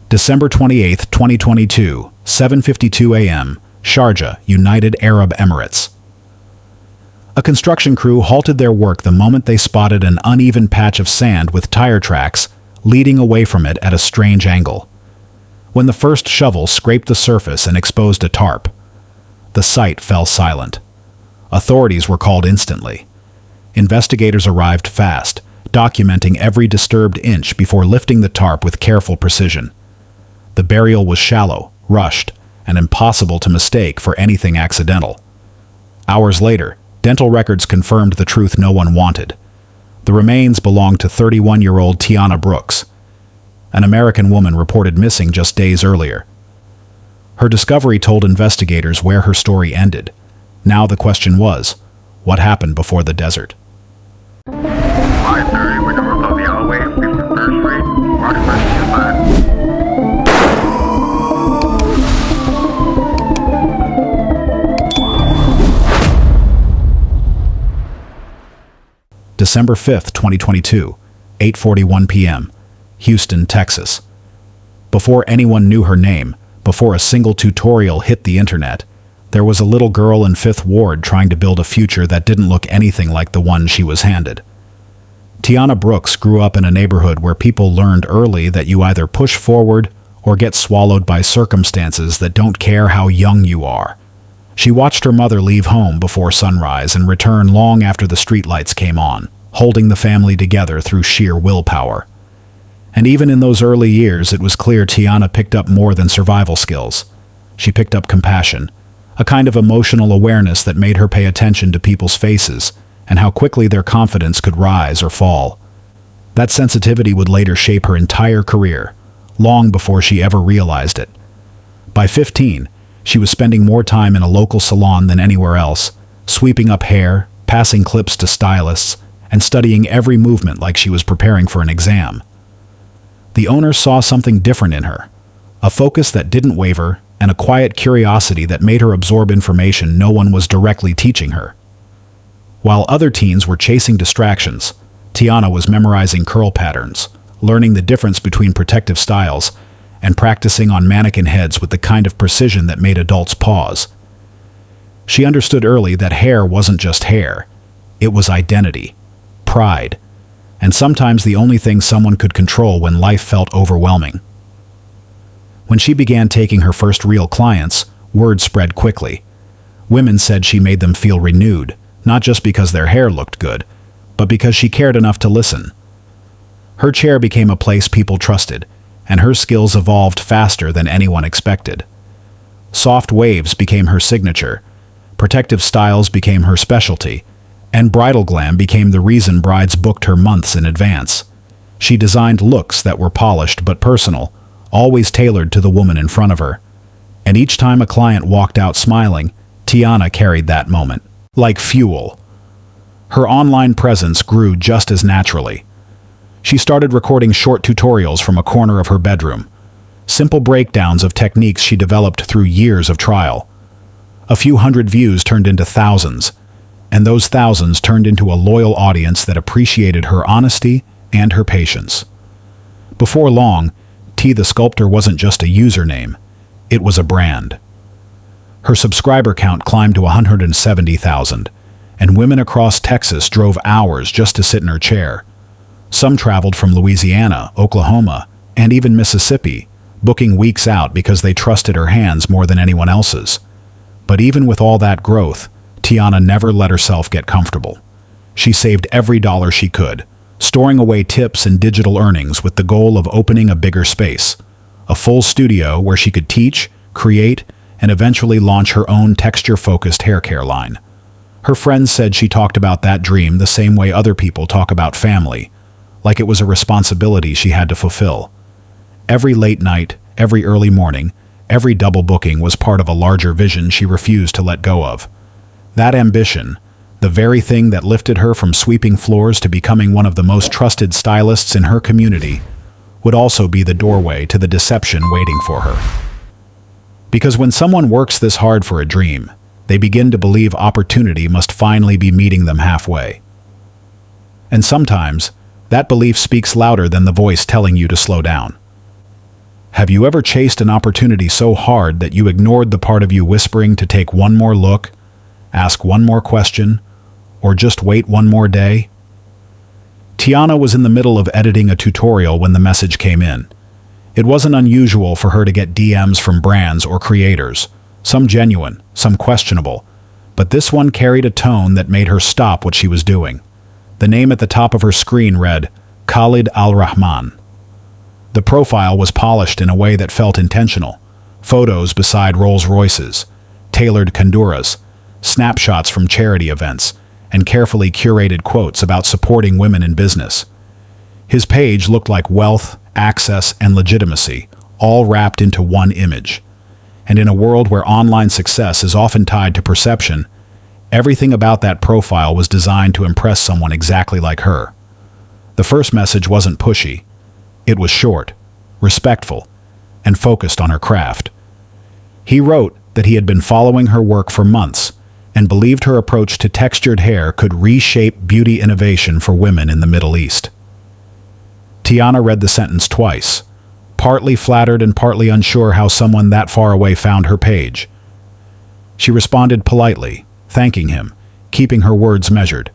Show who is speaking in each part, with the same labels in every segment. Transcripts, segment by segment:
Speaker 1: December 28, 2022, 7:52 a.m., Sharjah, United Arab Emirates. A construction crew halted their work the moment they spotted an uneven patch of sand with tire tracks leading away from it at a strange angle. When the first shovel scraped the surface and exposed a tarp, the site fell silent. Authorities were called instantly. Investigators arrived fast, documenting every disturbed inch before lifting the tarp with careful precision. The burial was shallow, rushed, and impossible to mistake for anything accidental. Hours later, dental records confirmed the truth no one wanted. The remains belonged to 31-year-old Tiana Brooks, an American woman reported missing just days earlier. Her discovery told investigators where her story ended. Now the question was, what happened before the desert?
Speaker 2: 530 with North of Yahweh, 53rd Street, March 1st,
Speaker 1: December 5, 2022, 8:41 p.m., Houston, Texas. Before anyone knew her name, before a single tutorial hit the internet, there was a little girl in Fifth Ward trying to build a future that didn't look anything like the one she was handed. Tiana Brooks grew up in a neighborhood where people learned early that you either push forward or get swallowed by circumstances that don't care how young you are. She watched her mother leave home before sunrise and return long after the streetlights came on, holding the family together through sheer willpower. And even in those early years, it was clear Tiana picked up more than survival skills. She picked up compassion, a kind of emotional awareness that made her pay attention to people's faces and how quickly their confidence could rise or fall. That sensitivity would later shape her entire career, long before she ever realized it. By 15, she was spending more time in a local salon than anywhere else, sweeping up hair, passing clips to stylists, and studying every movement like she was preparing for an exam. The owner saw something different in her, a focus that didn't waver and a quiet curiosity that made her absorb information no one was directly teaching her. While other teens were chasing distractions, Tiana was memorizing curl patterns, learning the difference between protective styles, and practicing on mannequin heads with the kind of precision that made adults pause. She understood early that hair wasn't just hair. It was identity, pride, and sometimes the only thing someone could control when life felt overwhelming. When she began taking her first real clients, word spread quickly. Women said she made them feel renewed, not just because their hair looked good, but because she cared enough to listen. Her chair became a place people trusted, and her skills evolved faster than anyone expected. Soft waves became her signature, protective styles became her specialty, and bridal glam became the reason brides booked her months in advance. She designed looks that were polished but personal, always tailored to the woman in front of her. And each time a client walked out smiling, Tiana carried that moment, like fuel. Her online presence grew just as naturally. She started recording short tutorials from a corner of her bedroom, simple breakdowns of techniques she developed through years of trial. A few hundred views turned into thousands, and those thousands turned into a loyal audience that appreciated her honesty and her patience. Before long, T the Sculptor wasn't just a username, it was a brand. Her subscriber count climbed to 170,000, and women across Texas drove hours just to sit in her chair. Some traveled from Louisiana, Oklahoma, and even Mississippi, booking weeks out because they trusted her hands more than anyone else's. But even with all that growth, Tiana never let herself get comfortable. She saved every dollar she could, storing away tips and digital earnings with the goal of opening a bigger space, a full studio where she could teach, create, and eventually launch her own texture-focused hair care line. Her friends said she talked about that dream the same way other people talk about family, like it was a responsibility she had to fulfill. Every late night, every early morning, every double booking was part of a larger vision she refused to let go of. That ambition, the very thing that lifted her from sweeping floors to becoming one of the most trusted stylists in her community, would also be the doorway to the deception waiting for her. Because when someone works this hard for a dream, they begin to believe opportunity must finally be meeting them halfway. And sometimes, that belief speaks louder than the voice telling you to slow down. Have you ever chased an opportunity so hard that you ignored the part of you whispering to take one more look, ask one more question, or just wait one more day? Tiana was in the middle of editing a tutorial when the message came in. It wasn't unusual for her to get DMs from brands or creators, some genuine, some questionable, but this one carried a tone that made her stop what she was doing. The name at the top of her screen read, Khalid Al-Rahman. The profile was polished in a way that felt intentional. Photos beside Rolls-Royces, tailored Conduras, snapshots from charity events, and carefully curated quotes about supporting women in business. His page looked like wealth, access, and legitimacy, all wrapped into one image. And in a world where online success is often tied to perception, everything about that profile was designed to impress someone exactly like her. The first message wasn't pushy. It was short, respectful, and focused on her craft. He wrote that he had been following her work for months and believed her approach to textured hair could reshape beauty innovation for women in the Middle East. Tiana read the sentence twice, partly flattered and partly unsure how someone that far away found her page. She responded politely, thanking him, keeping her words measured.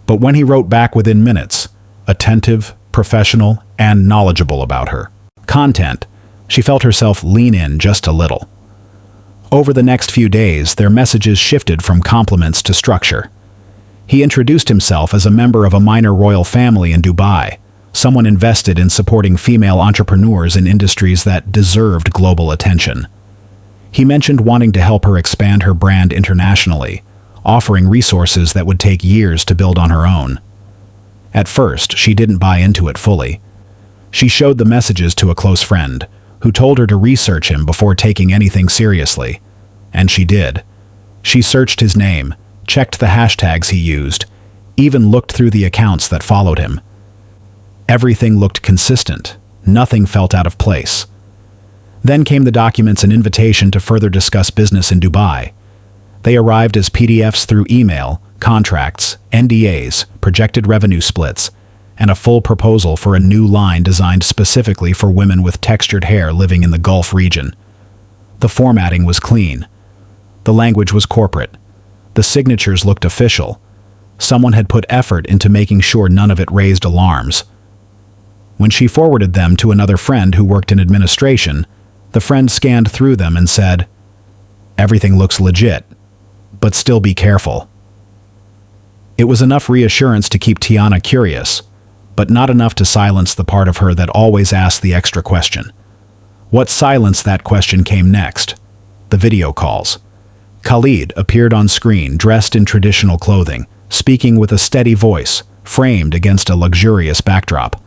Speaker 1: But when he wrote back within minutes, attentive, professional, and knowledgeable about her content, she felt herself lean in just a little. Over the next few days, their messages shifted from compliments to structure. He introduced himself as a member of a minor royal family in Dubai, someone invested in supporting female entrepreneurs in industries that deserved global attention. He mentioned wanting to help her expand her brand internationally, offering resources that would take years to build on her own. At first, she didn't buy into it fully. She showed the messages to a close friend, who told her to research him before taking anything seriously. And she did. She searched his name, checked the hashtags he used, even looked through the accounts that followed him. Everything looked consistent. Nothing felt out of place. Then came the documents and invitation to further discuss business in Dubai. They arrived as PDFs through email, contracts, NDAs, projected revenue splits, and a full proposal for a new line designed specifically for women with textured hair living in the Gulf region. The formatting was clean. The language was corporate. The signatures looked official. Someone had put effort into making sure none of it raised alarms. When she forwarded them to another friend who worked in administration, the friend scanned through them and said, "Everything looks legit, but still be careful." It was enough reassurance to keep Tiana curious, but not enough to silence the part of her that always asked the extra question. What silenced that question came next: the video calls. Khalid appeared on screen dressed in traditional clothing, speaking with a steady voice, framed against a luxurious backdrop.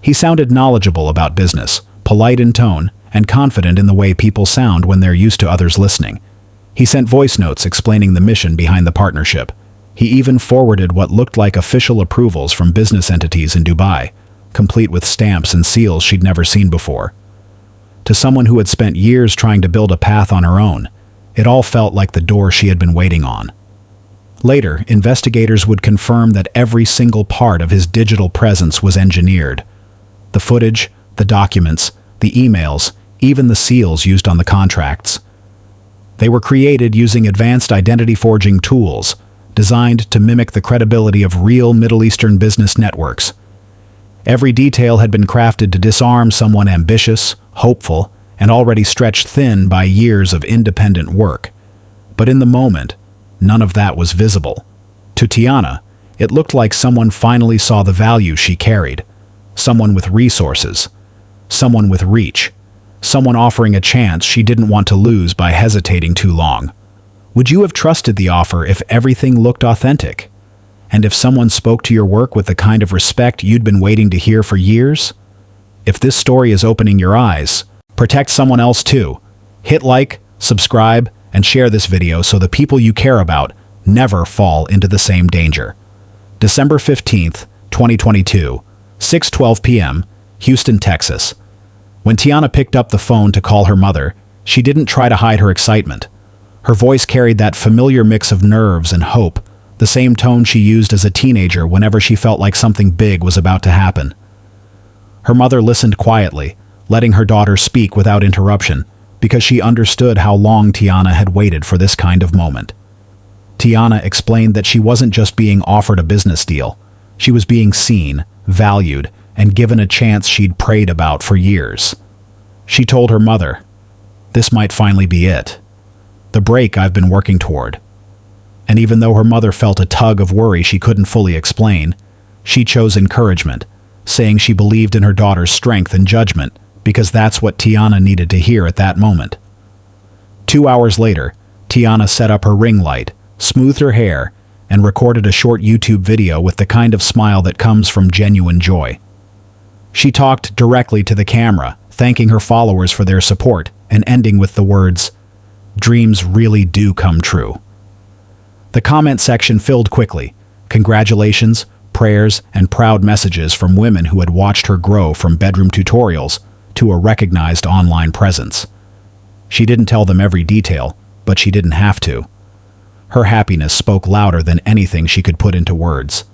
Speaker 1: He sounded knowledgeable about business, polite in tone, and confident in the way people sound when they're used to others listening. He sent voice notes explaining the mission behind the partnership. He even forwarded what looked like official approvals from business entities in Dubai, complete with stamps and seals she'd never seen before. To someone who had spent years trying to build a path on her own, it all felt like the door she had been waiting on. Later, investigators would confirm that every single part of his digital presence was engineered. The footage, the documents, the emails, even the seals used on the contracts. They were created using advanced identity forging tools, designed to mimic the credibility of real Middle Eastern business networks. Every detail had been crafted to disarm someone ambitious, hopeful, and already stretched thin by years of independent work. But in the moment, none of that was visible. To Tiana, it looked like someone finally saw the value she carried. Someone with resources. Someone with reach. Someone offering a chance she didn't want to lose by hesitating too long. Would you have trusted the offer if everything looked authentic? And if someone spoke to your work with the kind of respect you'd been waiting to hear for years? If this story is opening your eyes, protect someone else too. Hit like, subscribe, and share this video so the people you care about never fall into the same danger. December 15th, 2022, 6:12 p.m., Houston, Texas. When Tiana picked up the phone to call her mother, she didn't try to hide her excitement. Her voice carried that familiar mix of nerves and hope, the same tone she used as a teenager whenever she felt like something big was about to happen. Her mother listened quietly, letting her daughter speak without interruption, because she understood how long Tiana had waited for this kind of moment. Tiana explained that she wasn't just being offered a business deal. She was being seen, valued, and given a chance she'd prayed about for years. She told her mother, "This might finally be it. The break I've been working toward." And even though her mother felt a tug of worry she couldn't fully explain, she chose encouragement, saying she believed in her daughter's strength and judgment because that's what Tiana needed to hear at that moment. 2 hours later, Tiana set up her ring light, smoothed her hair, and recorded a short YouTube video with the kind of smile that comes from genuine joy. She talked directly to the camera, thanking her followers for their support and ending with the words, "Dreams really do come true." The comment section filled quickly. Congratulations, prayers, and proud messages from women who had watched her grow from bedroom tutorials to a recognized online presence. She didn't tell them every detail, but she didn't have to. Her happiness spoke louder than anything she could put into words.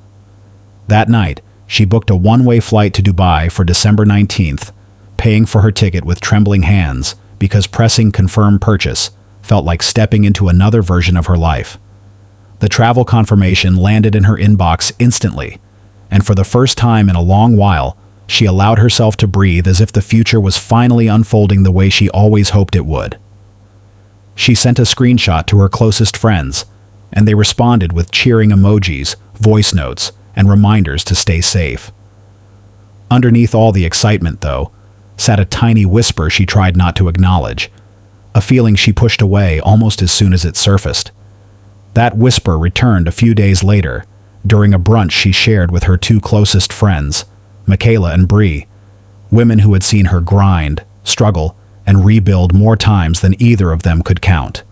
Speaker 1: That night, she booked a one-way flight to Dubai for December 19th, paying for her ticket with trembling hands because pressing confirm purchase felt like stepping into another version of her life. The travel confirmation landed in her inbox instantly, and for the first time in a long while, she allowed herself to breathe as if the future was finally unfolding the way she always hoped it would. She sent a screenshot to her closest friends, and they responded with cheering emojis, voice notes, and reminders to stay safe. Underneath all the excitement, though, sat a tiny whisper she tried not to acknowledge, a feeling she pushed away almost as soon as it surfaced. That whisper returned a few days later, during a brunch she shared with her two closest friends, Michaela and Bree, women who had seen her grind, struggle, and rebuild more times than either of them could count.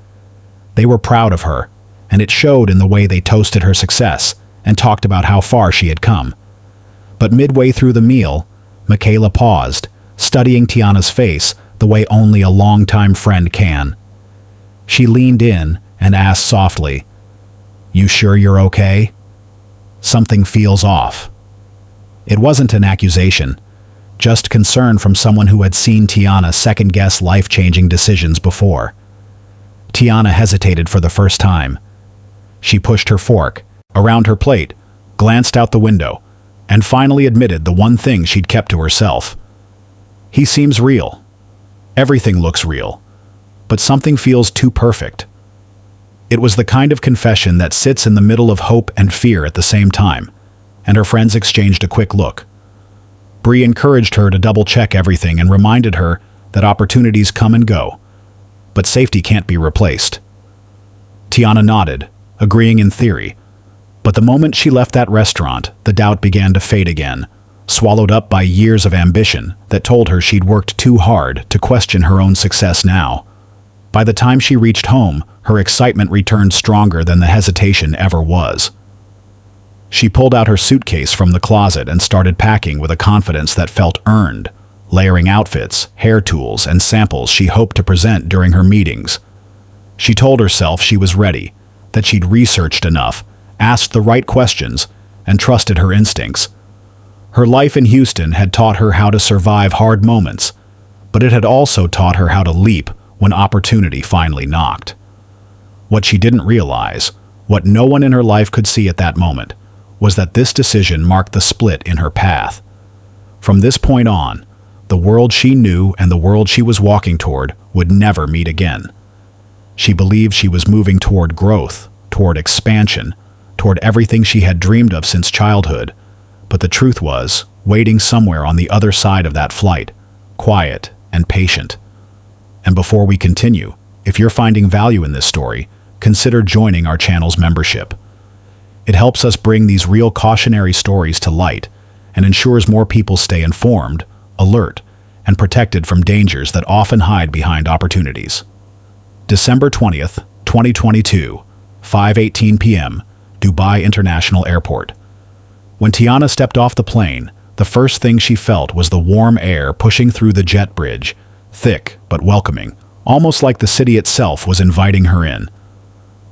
Speaker 1: They were proud of her, and it showed in the way they toasted her success and talked about how far she had come. But midway through the meal, Michaela paused, studying Tiana's face the way only a longtime friend can. She leaned in and asked softly, "You sure you're okay? Something feels off." It wasn't an accusation, just concern from someone who had seen Tiana second-guess life-changing decisions before. Tiana hesitated for the first time. She pushed her fork around her plate, glanced out the window, and finally admitted the one thing she'd kept to herself. "He seems real. Everything looks real. But something feels too perfect." It was the kind of confession that sits in the middle of hope and fear at the same time, and her friends exchanged a quick look. Bree encouraged her to double-check everything and reminded her that opportunities come and go, but safety can't be replaced. Tiana nodded, agreeing in theory, but the moment she left that restaurant, the doubt began to fade again, swallowed up by years of ambition that told her she'd worked too hard to question her own success now. By the time she reached home, her excitement returned stronger than the hesitation ever was. She pulled out her suitcase from the closet and started packing with a confidence that felt earned, layering outfits, hair tools, and samples she hoped to present during her meetings. She told herself she was ready, that she'd researched enough, asked the right questions, and trusted her instincts. Her life in Houston had taught her how to survive hard moments, but it had also taught her how to leap when opportunity finally knocked. What she didn't realize, what no one in her life could see at that moment, was that this decision marked the split in her path. From this point on, the world she knew and the world she was walking toward would never meet again. She believed she was moving toward growth, toward expansion, toward everything she had dreamed of since childhood, but the truth was, waiting somewhere on the other side of that flight, quiet and patient. And before we continue, if you're finding value in this story, consider joining our channel's membership. It helps us bring these real cautionary stories to light and ensures more people stay informed, alert, and protected from dangers that often hide behind opportunities. December 20th, 2022, 5:18 p.m., Dubai International Airport. When Tiana stepped off the plane, the first thing she felt was the warm air pushing through the jet bridge, thick but welcoming, almost like the city itself was inviting her in.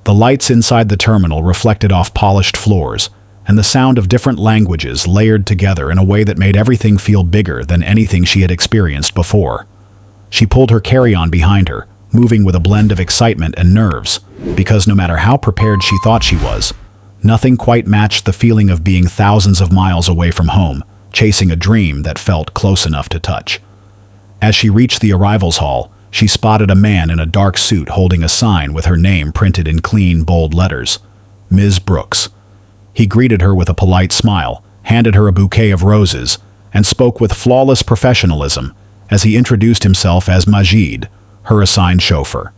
Speaker 1: The lights inside the terminal reflected off polished floors, and the sound of different languages layered together in a way that made everything feel bigger than anything she had experienced before. She pulled her carry-on behind her, moving with a blend of excitement and nerves, because no matter how prepared she thought she was, nothing quite matched the feeling of being thousands of miles away from home, chasing a dream that felt close enough to touch. As she reached the arrivals hall, she spotted a man in a dark suit holding a sign with her name printed in clean, bold letters, Ms. Brooks. He greeted her with a polite smile, handed her a bouquet of roses, and spoke with flawless professionalism as he introduced himself as Majid, her assigned chauffeur.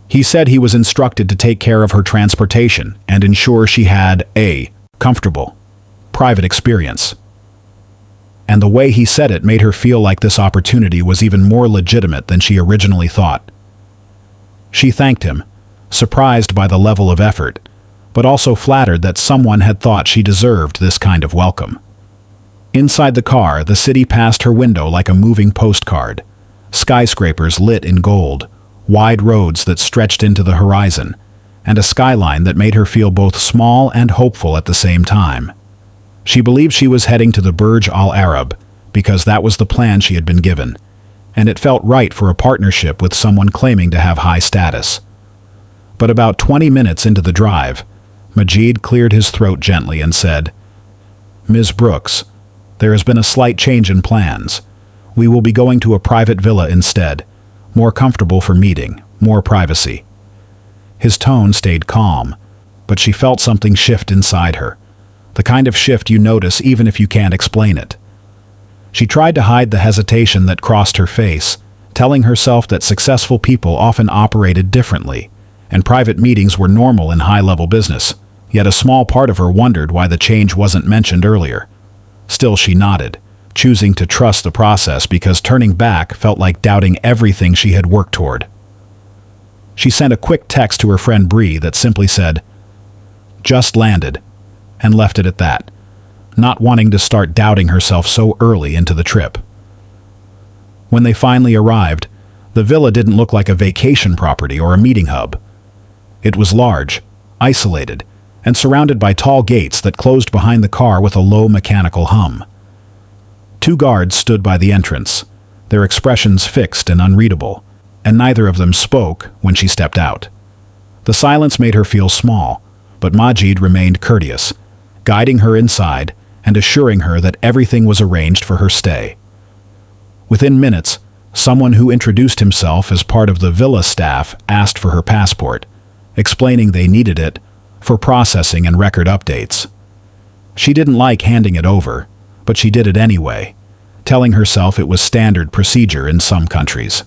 Speaker 1: He said he was instructed to take care of her transportation and ensure she had a comfortable, private experience. And the way he said it made her feel like this opportunity was even more legitimate than she originally thought. She thanked him, surprised by the level of effort, but also flattered that someone had thought she deserved this kind of welcome. Inside the car, the city passed her window like a moving postcard. Skyscrapers lit in gold, wide roads that stretched into the horizon, and a skyline that made her feel both small and hopeful at the same time. She believed she was heading to the Burj Al Arab because that was the plan she had been given, and it felt right for a partnership with someone claiming to have high status. But about 20 minutes into the drive, Majid cleared his throat gently and said, "Ms. Brooks, there has been a slight change in plans. We will be going to a private villa instead, more comfortable for meeting, more privacy." His tone stayed calm, but she felt something shift inside her, the kind of shift you notice even if you can't explain it. She tried to hide the hesitation that crossed her face, telling herself that successful people often operated differently, and private meetings were normal in high-level business, yet a small part of her wondered why the change wasn't mentioned earlier. Still, she nodded, choosing to trust the process because turning back felt like doubting everything she had worked toward. She sent a quick text to her friend Bree that simply said, "Just landed," and left it at that, not wanting to start doubting herself so early into the trip. When they finally arrived, the villa didn't look like a vacation property or a meeting hub. It was large, isolated, and surrounded by tall gates that closed behind the car with a low mechanical hum. 2 guards stood by the entrance, their expressions fixed and unreadable, and neither of them spoke when she stepped out. The silence made her feel small, but Majid remained courteous, guiding her inside and assuring her that everything was arranged for her stay. Within minutes, someone who introduced himself as part of the villa staff asked for her passport, explaining they needed it for processing and record updates. She didn't like handing it over, but she did it anyway, telling herself it was standard procedure in some countries.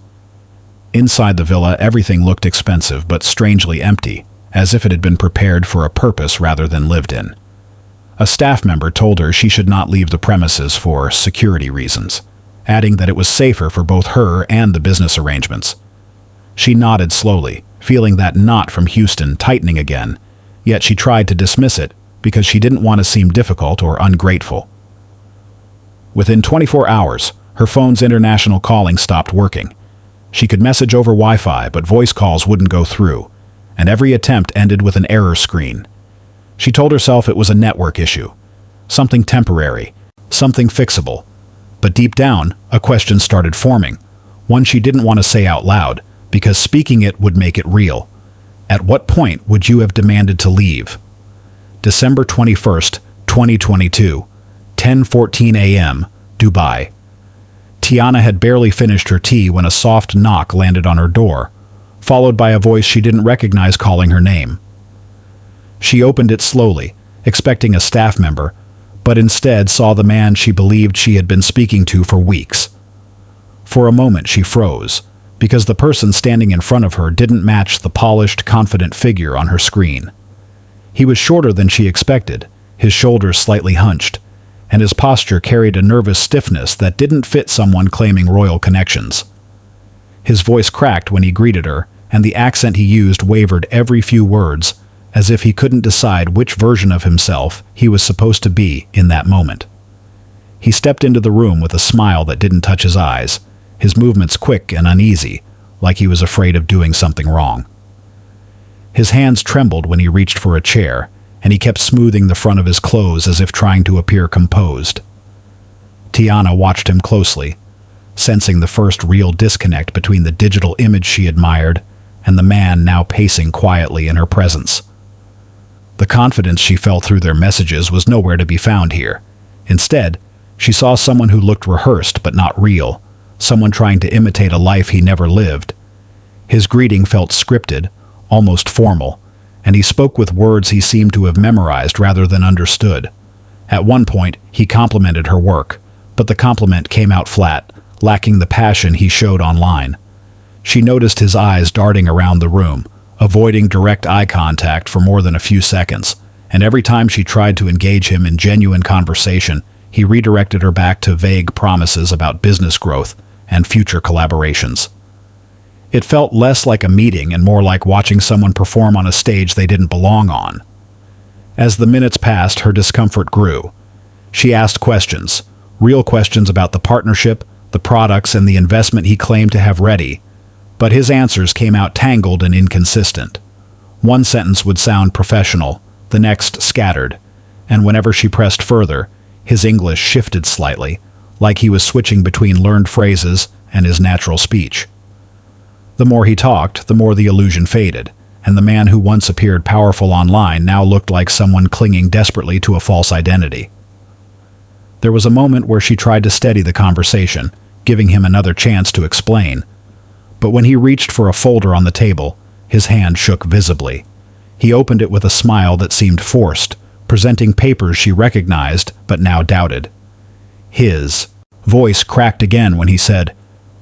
Speaker 1: Inside the villa, everything looked expensive but strangely empty, as if it had been prepared for a purpose rather than lived in. A staff member told her she should not leave the premises for security reasons, adding that it was safer for both her and the business arrangements. She nodded slowly, feeling that knot from Houston tightening again, yet she tried to dismiss it because she didn't want to seem difficult or ungrateful. Within 24 hours, her phone's international calling stopped working. She could message over Wi-Fi, but voice calls wouldn't go through, and every attempt ended with an error screen. She told herself it was a network issue, something temporary, something fixable. But deep down, a question started forming, one she didn't want to say out loud, because speaking it would make it real. At what point would you have demanded to leave? December 21st, 2022, 10:14 a.m., Dubai. Tiana had barely finished her tea when a soft knock landed on her door, followed by a voice she didn't recognize calling her name. She opened it slowly, expecting a staff member, but instead saw the man she believed she had been speaking to for weeks. For a moment she froze, because the person standing in front of her didn't match the polished, confident figure on her screen. He was shorter than she expected, his shoulders slightly hunched, and his posture carried a nervous stiffness that didn't fit someone claiming royal connections. His voice cracked when he greeted her, and the accent he used wavered every few words, as if he couldn't decide which version of himself he was supposed to be in that moment. He stepped into the room with a smile that didn't touch his eyes, his movements quick and uneasy, like he was afraid of doing something wrong. His hands trembled when he reached for a chair, and he kept smoothing the front of his clothes as if trying to appear composed. Tiana watched him closely, sensing the first real disconnect between the digital image she admired and the man now pacing quietly in her presence. The confidence she felt through their messages was nowhere to be found here. Instead, she saw someone who looked rehearsed but not real, someone trying to imitate a life he never lived. His greeting felt scripted, almost formal, and he spoke with words he seemed to have memorized rather than understood. At one point, he complimented her work, but the compliment came out flat, lacking the passion he showed online. She noticed his eyes darting around the room, avoiding direct eye contact for more than a few seconds, and every time she tried to engage him in genuine conversation, he redirected her back to vague promises about business growth and future collaborations. It felt less like a meeting and more like watching someone perform on a stage they didn't belong on. As the minutes passed, her discomfort grew. She asked questions, real questions about the partnership, the products, and the investment he claimed to have ready, but his answers came out tangled and inconsistent. One sentence would sound professional, the next scattered, and whenever she pressed further, his English shifted slightly, like he was switching between learned phrases and his natural speech. The more he talked, the more the illusion faded, and the man who once appeared powerful online now looked like someone clinging desperately to a false identity. There was a moment where she tried to steady the conversation, giving him another chance to explain. But when he reached for a folder on the table, his hand shook visibly. He opened it with a smile that seemed forced, presenting papers she recognized but now doubted. His voice cracked again when he said,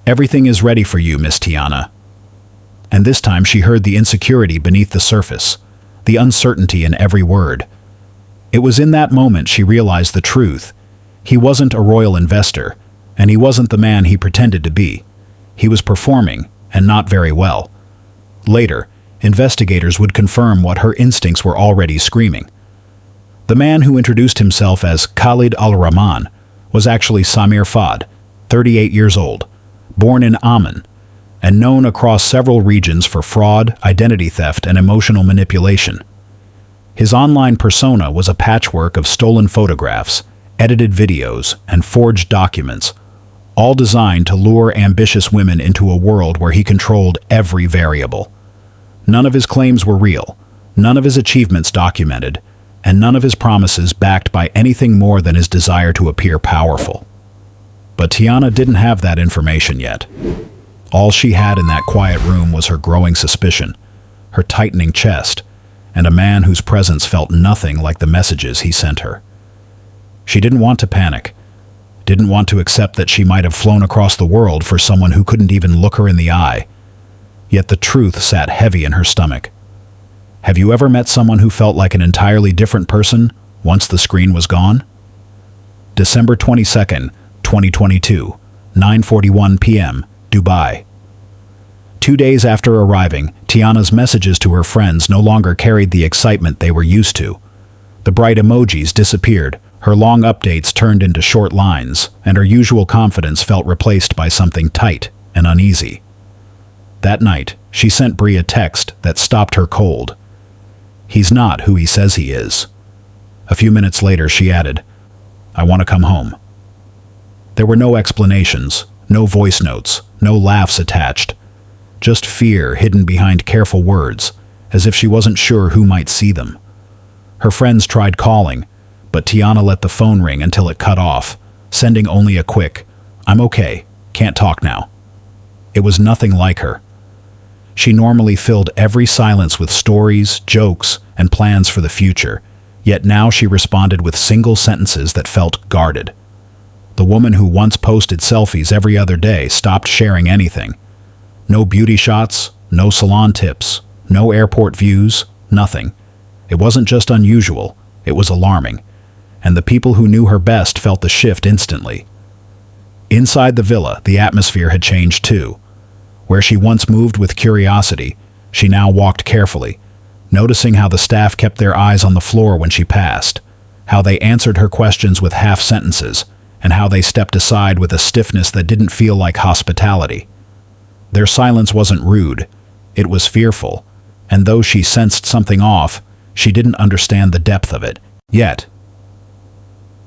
Speaker 1: "Everything is ready for you, Miss Tiana." And this time she heard the insecurity beneath the surface, the uncertainty in every word. It was in that moment she realized the truth. He wasn't a royal investor, and he wasn't the man he pretended to be. He was performing, and not very well. Later, investigators would confirm what her instincts were already screaming. The man who introduced himself as Khalid al-Rahman was actually Samir Fad, 38 years old, born in Amman, and known across several regions for fraud, identity theft, and emotional manipulation. His online persona was a patchwork of stolen photographs, edited videos, and forged documents, all designed to lure ambitious women into a world where he controlled every variable. None of his claims were real, none of his achievements documented, and none of his promises backed by anything more than his desire to appear powerful. But Tiana didn't have that information yet. All she had in that quiet room was her growing suspicion, her tightening chest, and a man whose presence felt nothing like the messages he sent her. She didn't want to panic, didn't want to accept that she might have flown across the world for someone who couldn't even look her in the eye. Yet the truth sat heavy in her stomach. Have you ever met someone who felt like an entirely different person once the screen was gone? December 22nd, 2022, 9:41 p.m., Dubai. 2 days after arriving, Tiana's messages to her friends no longer carried the excitement they were used to. The bright emojis disappeared, her long updates turned into short lines, and her usual confidence felt replaced by something tight and uneasy. That night, she sent Bree a text that stopped her cold. "He's not who he says he is." A few minutes later, she added, "I want to come home." There were no explanations, no voice notes, no laughs attached. Just fear hidden behind careful words, as if she wasn't sure who might see them. Her friends tried calling, but Tiana let the phone ring until it cut off, sending only a quick, "I'm okay, can't talk now." It was nothing like her. She normally filled every silence with stories, jokes, and plans for the future, yet now she responded with single sentences that felt guarded. The woman who once posted selfies every other day stopped sharing anything. No beauty shots, no salon tips, no airport views, nothing. It wasn't just unusual, it was alarming, and the people who knew her best felt the shift instantly. Inside the villa, the atmosphere had changed too. Where she once moved with curiosity, she now walked carefully, noticing how the staff kept their eyes on the floor when she passed, how they answered her questions with half sentences, and how they stepped aside with a stiffness that didn't feel like hospitality. Their silence wasn't rude, it was fearful, and though she sensed something off, She didn't understand the depth of it, yet.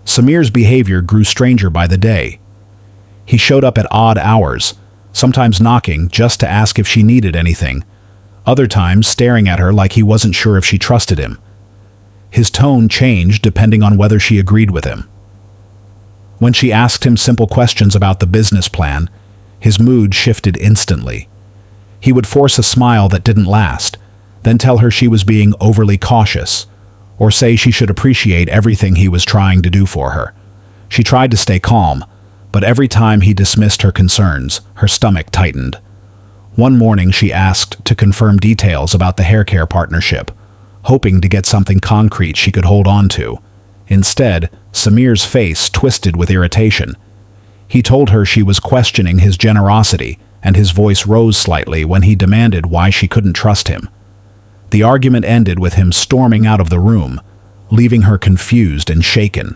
Speaker 1: Samir's behavior grew stranger by the day. He showed up at odd hours, sometimes knocking just to ask if she needed anything, other times staring at her like he wasn't sure if she trusted him. His tone changed depending on whether she agreed with him. When she asked him simple questions about the business plan, his mood shifted instantly. He would force a smile that didn't last, then tell her she was being overly cautious, or say she should appreciate everything he was trying to do for her. She tried to stay calm, but every time he dismissed her concerns, her stomach tightened. One morning she asked to confirm details about the hair care partnership, hoping to get something concrete she could hold on to. Instead, Samir's face twisted with irritation. He told her she was questioning his generosity, and his voice rose slightly when he demanded why she couldn't trust him. The argument ended with him storming out of the room, leaving her confused and shaken.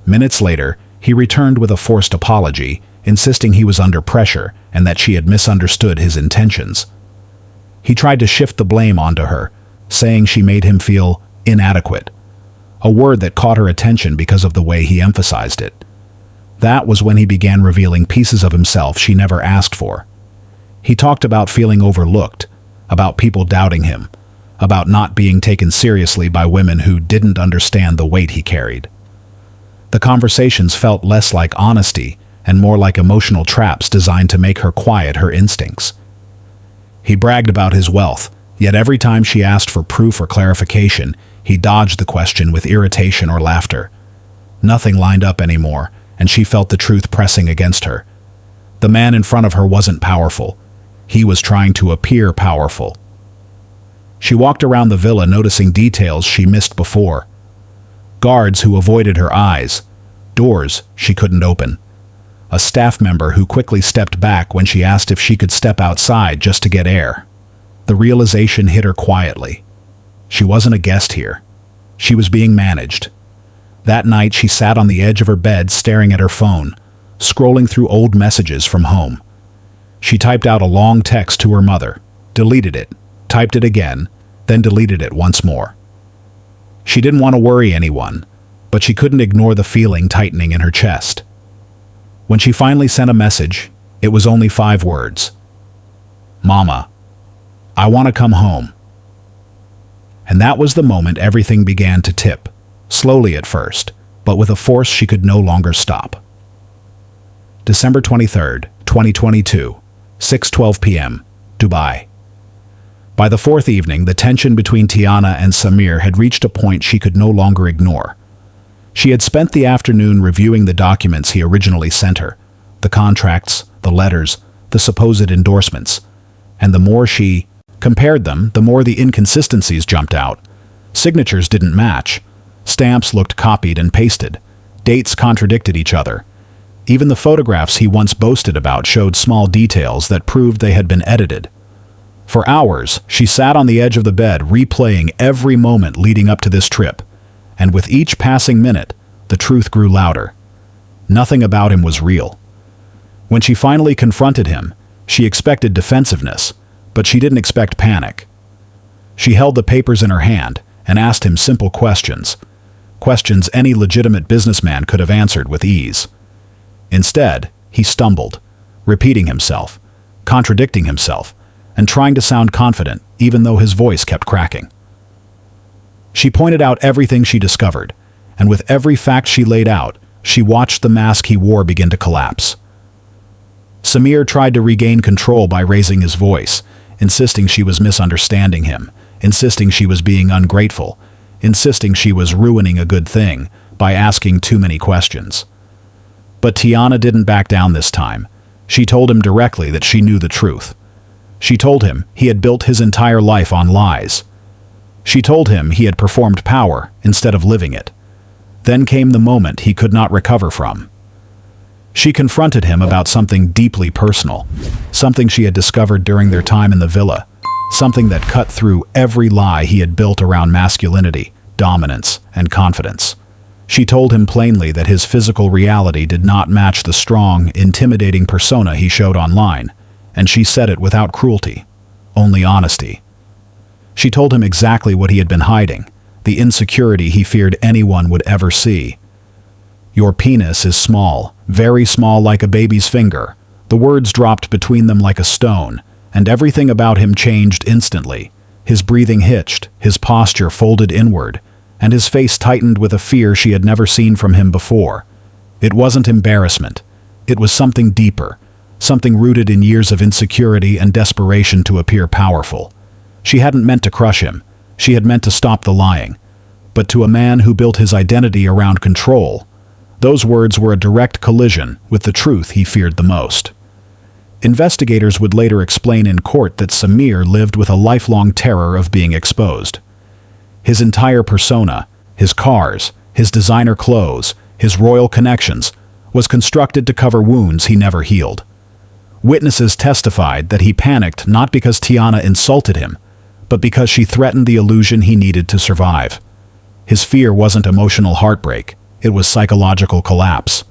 Speaker 1: Minutes later, he returned with a forced apology, insisting he was under pressure and that she had misunderstood his intentions. He tried to shift the blame onto her, saying she made him feel inadequate, a word that caught her attention because of the way he emphasized it. That was when he began revealing pieces of himself she never asked for. He talked about feeling overlooked, about people doubting him, about not being taken seriously by women who didn't understand the weight he carried. The conversations felt less like honesty and more like emotional traps designed to make her quiet her instincts. He bragged about his wealth, yet every time she asked for proof or clarification, he dodged the question with irritation or laughter. Nothing lined up anymore, and she felt the truth pressing against her. The man in front of her wasn't powerful. He was trying to appear powerful. She walked around the villa noticing details she missed before. Guards who avoided her eyes, doors she couldn't open, a staff member who quickly stepped back when she asked if she could step outside just to get air. The realization hit her quietly. She wasn't a guest here. She was being managed. That night she sat on the edge of her bed staring at her phone, scrolling through old messages from home. She typed out a long text to her mother, deleted it, typed it again, then deleted it once more. She didn't want to worry anyone, but she couldn't ignore the feeling tightening in her chest. When she finally sent a message, it was only 5 words. "Mama, I want to come home." And that was the moment everything began to tip, slowly at first, but with a force she could no longer stop. December 23rd, 2022, 6:12 p.m., Dubai. By the 4th evening, the tension between Tiana and Samir had reached a point she could no longer ignore. She had spent the afternoon reviewing the documents he originally sent her, the contracts, the letters, the supposed endorsements, and the more she compared them, the more the inconsistencies jumped out. Signatures didn't match. Stamps looked copied and pasted. Dates contradicted each other. Even the photographs he once boasted about showed small details that proved they had been edited. For hours, she sat on the edge of the bed replaying every moment leading up to this trip, and with each passing minute, the truth grew louder. Nothing about him was real. When she finally confronted him, she expected defensiveness, but she didn't expect panic. She held the papers in her hand and asked him simple questions, questions any legitimate businessman could have answered with ease. Instead, he stumbled, repeating himself, contradicting himself, and trying to sound confident even though his voice kept cracking. She pointed out everything she discovered, and with every fact she laid out, she watched the mask he wore begin to collapse. Samir tried to regain control by raising his voice, insisting she was misunderstanding him, insisting she was being ungrateful, insisting she was ruining a good thing by asking too many questions. But Tiana didn't back down this time. She told him directly that she knew the truth. She told him he had built his entire life on lies. She told him he had performed power instead of living it. Then came the moment he could not recover from. She confronted him about something deeply personal, something she had discovered during their time in the villa, something that cut through every lie he had built around masculinity, dominance, and confidence. She told him plainly that his physical reality did not match the strong, intimidating persona he showed online, and she said it without cruelty, only honesty. She told him exactly what he had been hiding, the insecurity he feared anyone would ever see. "Your penis is small, very small, like a baby's finger." The words dropped between them like a stone, and everything about him changed instantly. His breathing hitched, his posture folded inward, and his face tightened with a fear she had never seen from him before. It wasn't embarrassment. It was something deeper, something rooted in years of insecurity and desperation to appear powerful. She hadn't meant to crush him. She had meant to stop the lying. But to a man who built his identity around control, those words were a direct collision with the truth he feared the most. Investigators would later explain in court that Samir lived with a lifelong terror of being exposed. His entire persona, his cars, his designer clothes, his royal connections, was constructed to cover wounds he never healed. Witnesses testified that he panicked not because Tiana insulted him, but because she threatened the illusion he needed to survive. His fear wasn't emotional heartbreak, it was psychological collapse.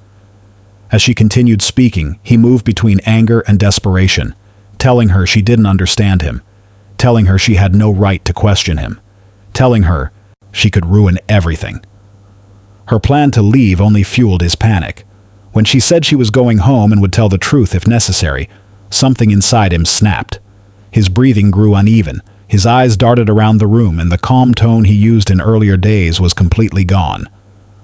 Speaker 1: As she continued speaking, he moved between anger and desperation, telling her she didn't understand him, telling her she had no right to question him, telling her she could ruin everything. Her plan to leave only fueled his panic. When she said she was going home and would tell the truth if necessary, something inside him snapped. His breathing grew uneven, his eyes darted around the room, and the calm tone he used in earlier days was completely gone.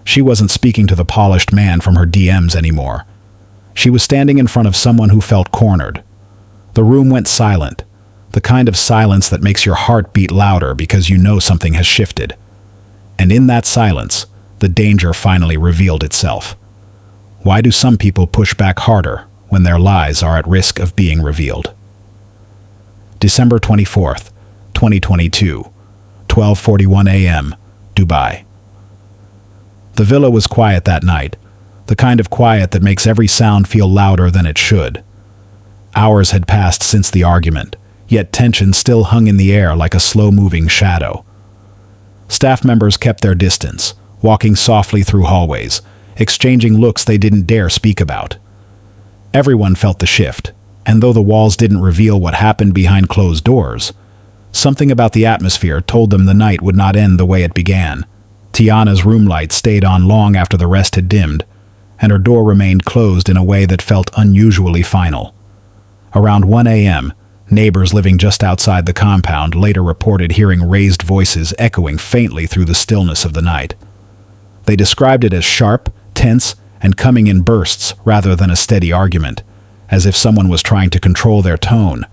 Speaker 1: She wasn't speaking to the polished man from her DMs anymore. She was standing in front of someone who felt cornered. The room went silent, the kind of silence that makes your heart beat louder because you know something has shifted. And in that silence, the danger finally revealed itself. Why do some people push back harder when their lies are at risk of being revealed? December 24th, 2022, 12:41 a.m., Dubai. The villa was quiet that night, the kind of quiet that makes every sound feel louder than it should. Hours had passed since the argument, yet tension still hung in the air like a slow-moving shadow. Staff members kept their distance, walking softly through hallways, exchanging looks they didn't dare speak about. Everyone felt the shift, and though the walls didn't reveal what happened behind closed doors, something about the atmosphere told them the night would not end the way it began. Tiana's room light stayed on long after the rest had dimmed, and her door remained closed in a way that felt unusually final. Around 1 a.m., neighbors living just outside the compound later reported hearing raised voices echoing faintly through the stillness of the night. They described it as sharp, tense, and coming in bursts rather than a steady argument, as if someone was trying to control their tone,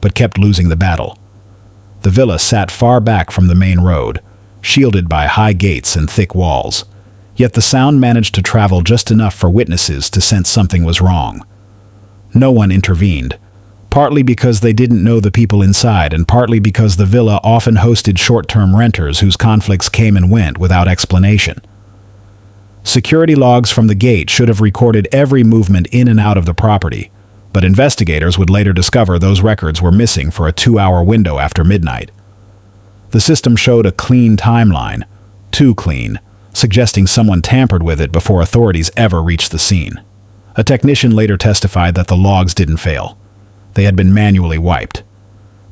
Speaker 1: but kept losing the battle. The villa sat far back from the main road, shielded by high gates and thick walls, yet the sound managed to travel just enough for witnesses to sense something was wrong. No one intervened, partly because they didn't know the people inside and partly because the villa often hosted short-term renters whose conflicts came and went without explanation. Security logs from the gate should have recorded every movement in and out of the property, but investigators would later discover those records were missing for a 2-hour window after midnight. The system showed a clean timeline, too clean, suggesting someone tampered with it before authorities ever reached the scene. A technician later testified that the logs didn't fail. They had been manually wiped.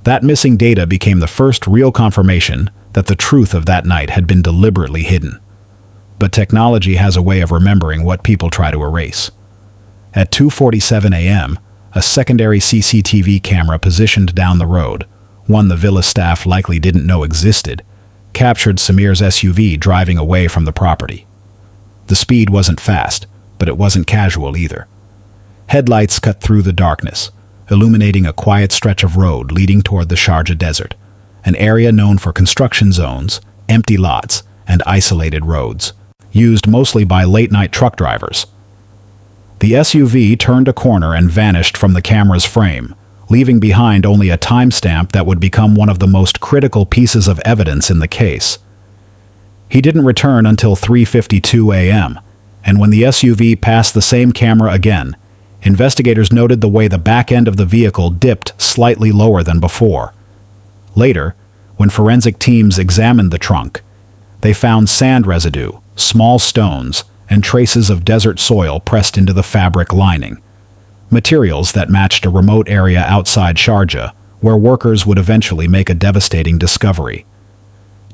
Speaker 1: That missing data became the first real confirmation that the truth of that night had been deliberately hidden. But technology has a way of remembering what people try to erase. At 2:47 a.m., a secondary CCTV camera positioned down the road, one the villa staff likely didn't know existed, captured Samir's SUV driving away from the property. The speed wasn't fast, but it wasn't casual either. Headlights cut through the darkness, illuminating a quiet stretch of road leading toward the Sharjah Desert, an area known for construction zones, empty lots, and isolated roads, used mostly by late-night truck drivers. The SUV turned a corner and vanished from the camera's frame, leaving behind only a timestamp that would become one of the most critical pieces of evidence in the case. He didn't return until 3:52 a.m., and when the SUV passed the same camera again, investigators noted the way the back end of the vehicle dipped slightly lower than before. Later, when forensic teams examined the trunk, they found sand residue, small stones, and traces of desert soil pressed into the fabric lining, materials that matched a remote area outside Sharjah, where workers would eventually make a devastating discovery.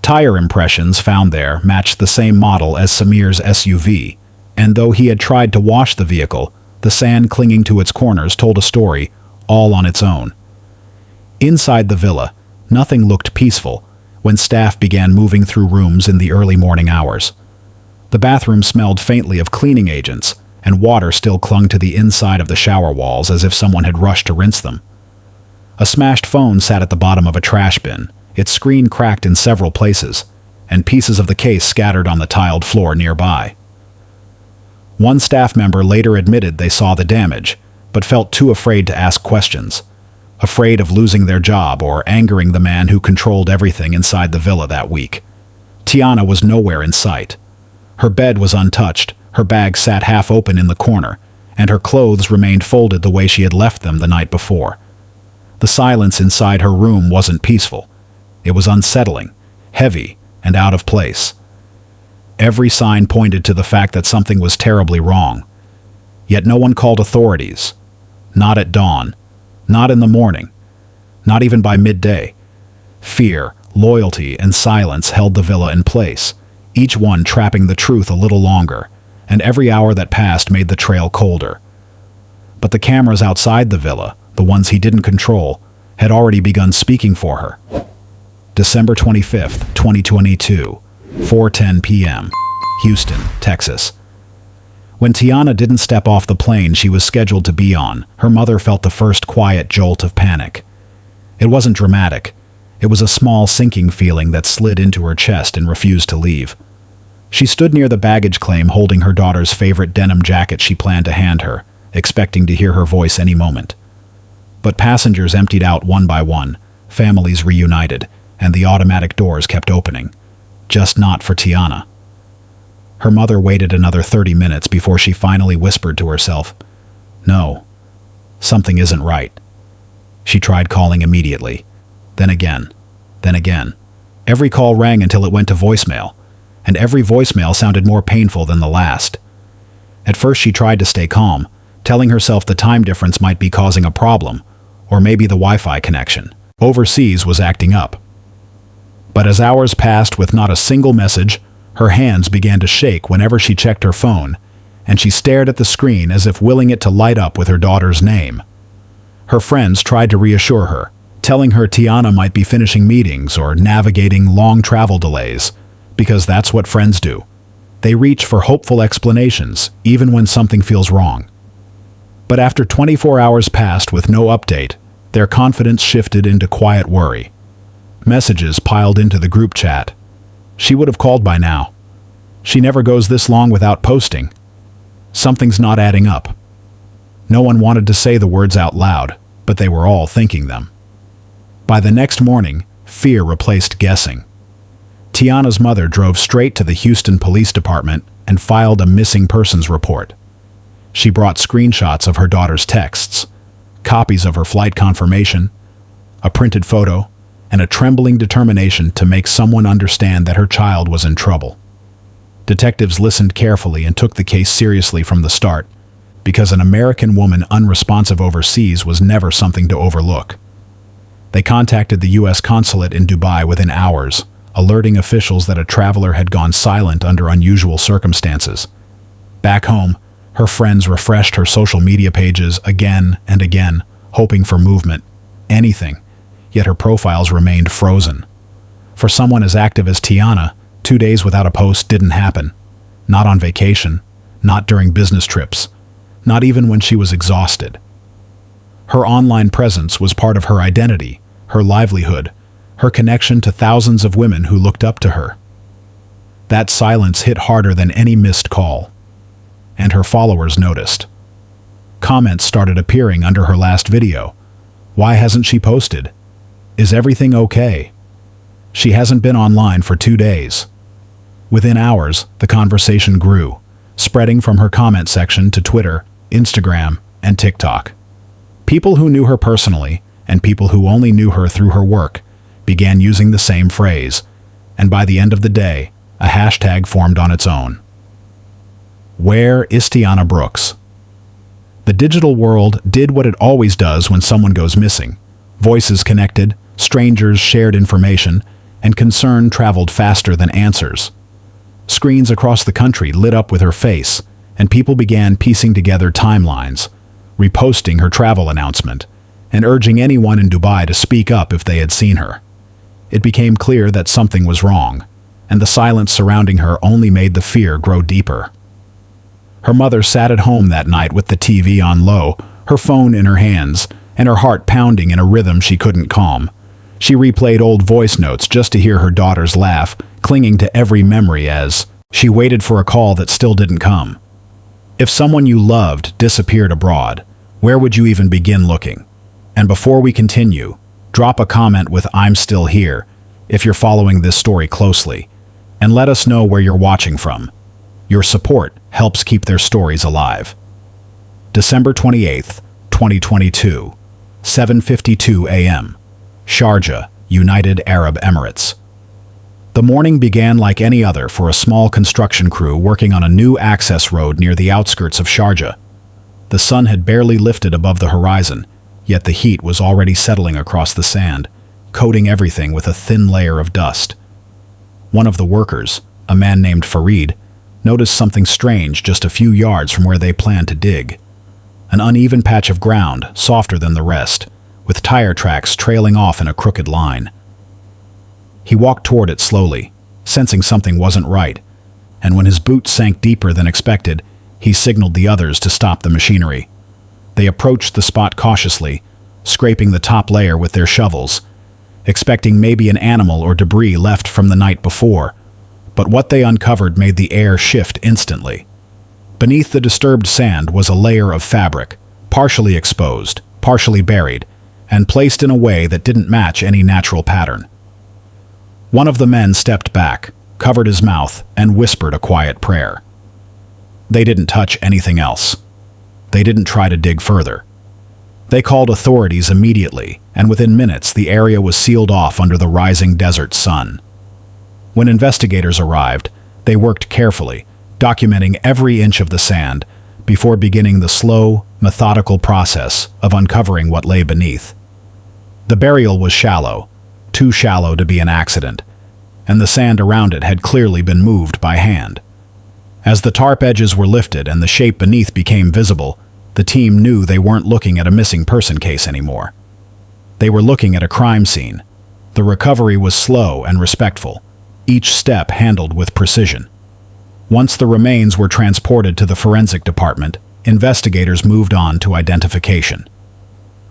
Speaker 1: Tire impressions found there matched the same model as Samir's SUV, and though he had tried to wash the vehicle, the sand clinging to its corners told a story all on its own. Inside the villa, nothing looked peaceful when staff began moving through rooms in the early morning hours. The bathroom smelled faintly of cleaning agents, and water still clung to the inside of the shower walls as if someone had rushed to rinse them. A smashed phone sat at the bottom of a trash bin, its screen cracked in several places, and pieces of the case scattered on the tiled floor nearby. One staff member later admitted they saw the damage, but felt too afraid to ask questions, afraid of losing their job or angering the man who controlled everything inside the villa that week. Tiana was nowhere in sight. Her bed was untouched, her bag sat half open in the corner, and her clothes remained folded the way she had left them the night before. The silence inside her room wasn't peaceful. It was unsettling, heavy, and out of place. Every sign pointed to the fact that something was terribly wrong. Yet no one called authorities. Not at dawn. Not in the morning. Not even by midday. Fear, loyalty, and silence held the villa in place, each one trapping the truth a little longer, and every hour that passed made the trail colder. But the cameras outside the villa, the ones he didn't control, had already begun speaking for her. December 25th, 2022, 4:10 p.m., Houston, Texas. When Tiana didn't step off the plane she was scheduled to be on, her mother felt the first quiet jolt of panic. It wasn't dramatic. It was a small sinking feeling that slid into her chest and refused to leave. She stood near the baggage claim holding her daughter's favorite denim jacket she planned to hand her, expecting to hear her voice any moment. But passengers emptied out one by one, families reunited, and the automatic doors kept opening. Just not for Tiana. Her mother waited another 30 minutes before she finally whispered to herself, "No, something isn't right." She tried calling immediately. Then again. Then again. Every call rang until it went to voicemail, and every voicemail sounded more painful than the last. At first she tried to stay calm, telling herself the time difference might be causing a problem, or maybe the Wi-Fi connection overseas was acting up. But as hours passed with not a single message, her hands began to shake whenever she checked her phone, and she stared at the screen as if willing it to light up with her daughter's name. Her friends tried to reassure her, telling her Tiana might be finishing meetings or navigating long travel delays, because that's what friends do. They reach for hopeful explanations, even when something feels wrong. But after 24 hours passed with no update, their confidence shifted into quiet worry. Messages piled into the group chat. She would have called by now. She never goes this long without posting. Something's not adding up. No one wanted to say the words out loud, but they were all thinking them. By the next morning, fear replaced guessing. Tiana's mother drove straight to the Houston Police Department and filed a missing persons report. She brought screenshots of her daughter's texts, copies of her flight confirmation, a printed photo, and a trembling determination to make someone understand that her child was in trouble. Detectives listened carefully and took the case seriously from the start, because an American woman unresponsive overseas was never something to overlook. They contacted the U.S. consulate in Dubai within hours, alerting officials that a traveler had gone silent under unusual circumstances. Back home, her friends refreshed her social media pages again and again, hoping for movement, anything, yet her profiles remained frozen. For someone as active as Tiana, 2 days without a post didn't happen. Not on vacation, not during business trips, not even when she was exhausted. Her online presence was part of her identity, her livelihood, her connection to thousands of women who looked up to her. That silence hit harder than any missed call. And her followers noticed. Comments started appearing under her last video. Why hasn't she posted? Is everything okay? She hasn't been online for 2 days. Within hours, the conversation grew, spreading from her comment section to Twitter, Instagram, and TikTok. People who knew her personally, and people who only knew her through her work, began using the same phrase, and by the end of the day, a hashtag formed on its own. Where is Tiana Brooks? The digital world did what it always does when someone goes missing. Voices connected, strangers shared information, and concern traveled faster than answers. Screens across the country lit up with her face, and people began piecing together timelines, reposting her travel announcement, and urging anyone in Dubai to speak up if they had seen her. It became clear that something was wrong, and the silence surrounding her only made the fear grow deeper. Her mother sat at home that night with the TV on low, her phone in her hands, and her heart pounding in a rhythm she couldn't calm. She replayed old voice notes just to hear her daughter's laugh, clinging to every memory as she waited for a call that still didn't come. If someone you loved disappeared abroad, where would you even begin looking? And before we continue, drop a comment with "I'm still here" if you're following this story closely, and let us know where you're watching from. Your support helps keep their stories alive. December 28th, 2022, 7:52 a.m. Sharjah, United Arab Emirates. The morning began like any other for a small construction crew working on a new access road near the outskirts of Sharjah. The sun had barely lifted above the horizon, yet the heat was already settling across the sand, coating everything with a thin layer of dust. One of the workers, a man named Farid, noticed something strange just a few yards from where they planned to dig. An uneven patch of ground, softer than the rest, with tire tracks trailing off in a crooked line. He walked toward it slowly, sensing something wasn't right, and when his boots sank deeper than expected, he signaled the others to stop the machinery. They approached the spot cautiously, scraping the top layer with their shovels, expecting maybe an animal or debris left from the night before, but what they uncovered made the air shift instantly. Beneath the disturbed sand was a layer of fabric, partially exposed, partially buried, and placed in a way that didn't match any natural pattern. One of the men stepped back, covered his mouth, and whispered a quiet prayer. They didn't touch anything else. They didn't try to dig further. They called authorities immediately, and within minutes the area was sealed off under the rising desert sun. When investigators arrived, they worked carefully, documenting every inch of the sand, before beginning the slow, methodical process of uncovering what lay beneath. The burial was shallow, too shallow to be an accident, and the sand around it had clearly been moved by hand. As the tarp edges were lifted and the shape beneath became visible, the team knew they weren't looking at a missing person case anymore. They were looking at a crime scene. The recovery was slow and respectful, each step handled with precision. Once the remains were transported to the forensic department, investigators moved on to identification.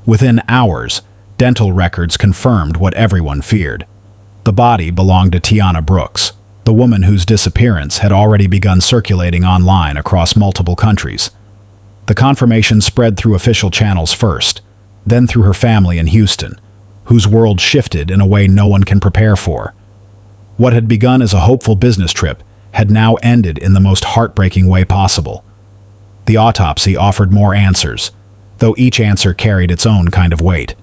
Speaker 1: Within hours, dental records confirmed what everyone feared. The body belonged to Tiana Brooks, the woman whose disappearance had already begun circulating online across multiple countries. The confirmation spread through official channels first, then through her family in Houston, whose world shifted in a way no one can prepare for. What had begun as a hopeful business trip had now ended in the most heartbreaking way possible. The autopsy offered more answers, though each answer carried its own kind of weight.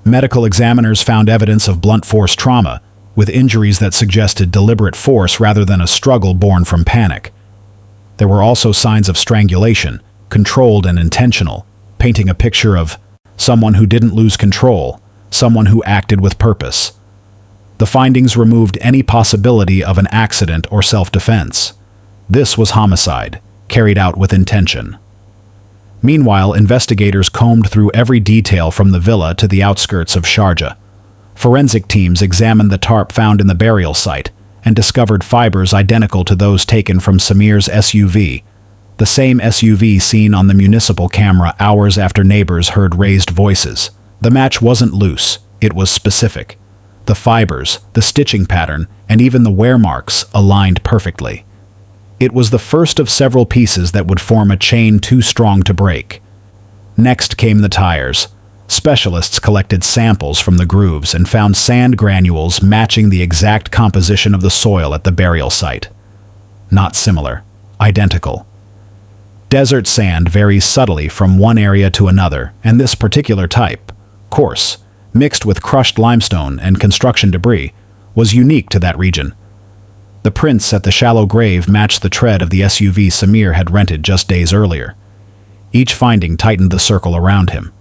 Speaker 1: Medical examiners found evidence of blunt force trauma, with injuries that suggested deliberate force rather than a struggle born from panic. There were also signs of strangulation, controlled and intentional, painting a picture of someone who didn't lose control, someone who acted with purpose. The findings removed any possibility of an accident or self-defense. This was homicide, carried out with intention. Meanwhile, investigators combed through every detail from the villa to the outskirts of Sharjah. Forensic teams examined the tarp found in the burial site and discovered fibers identical to those taken from Samir's SUV, the same SUV seen on the municipal camera hours after neighbors heard raised voices. The match wasn't loose, it was specific. The fibers, the stitching pattern, and even the wear marks aligned perfectly. It was the first of several pieces that would form a chain too strong to break. Next came the tires. Specialists collected samples from the grooves and found sand granules matching the exact composition of the soil at the burial site. Not similar, identical. Desert sand varies subtly from one area to another, and this particular type, coarse, mixed with crushed limestone and construction debris, was unique to that region. The prints at the shallow grave matched the tread of the SUV Samir had rented just days earlier. Each finding tightened the circle around him.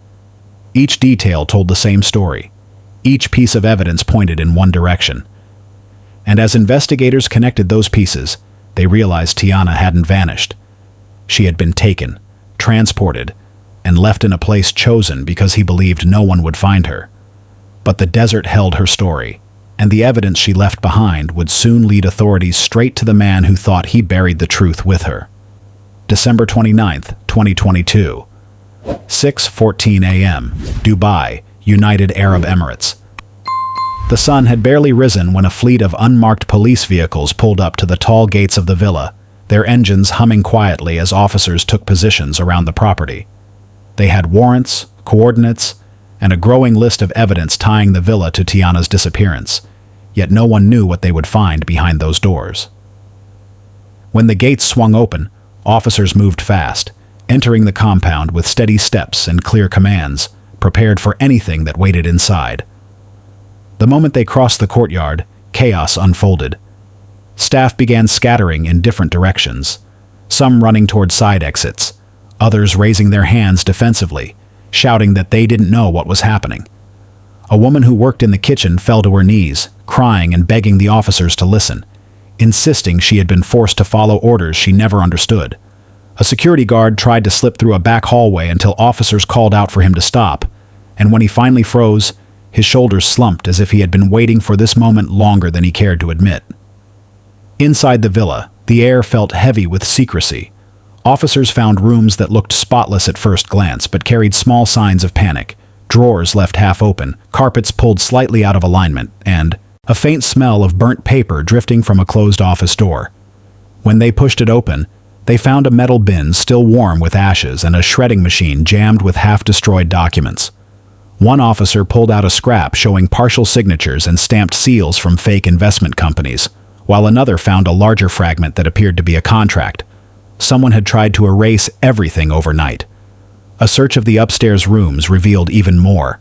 Speaker 1: Each detail told the same story. Each piece of evidence pointed in one direction. And as investigators connected those pieces, they realized Tiana hadn't vanished. She had been taken, transported, and left in a place chosen because he believed no one would find her. But the desert held her story, and the evidence she left behind would soon lead authorities straight to the man who thought he buried the truth with her. December 29th, 2022. 6:14 a.m. Dubai, United Arab Emirates. The sun had barely risen when a fleet of unmarked police vehicles pulled up to the tall gates of the villa, their engines humming quietly as officers took positions around the property. They had warrants, coordinates, and a growing list of evidence tying the villa to Tiana's disappearance, yet no one knew what they would find behind those doors. When the gates swung open, officers moved fast, entering the compound with steady steps and clear commands, prepared for anything that waited inside. The moment they crossed the courtyard, chaos unfolded. Staff began scattering in different directions, some running toward side exits, others raising their hands defensively, shouting that they didn't know what was happening. A woman who worked in the kitchen fell to her knees, crying and begging the officers to listen, insisting she had been forced to follow orders she never understood. A security guard tried to slip through a back hallway until officers called out for him to stop, and when he finally froze, his shoulders slumped as if he had been waiting for this moment longer than he cared to admit. Inside the villa, the air felt heavy with secrecy. Officers found rooms that looked spotless at first glance but carried small signs of panic, drawers left half open, carpets pulled slightly out of alignment, and a faint smell of burnt paper drifting from a closed office door. When they pushed it open, they found a metal bin still warm with ashes and a shredding machine jammed with half-destroyed documents. One officer pulled out a scrap showing partial signatures and stamped seals from fake investment companies, while another found a larger fragment that appeared to be a contract. Someone had tried to erase everything overnight. A search of the upstairs rooms revealed even more.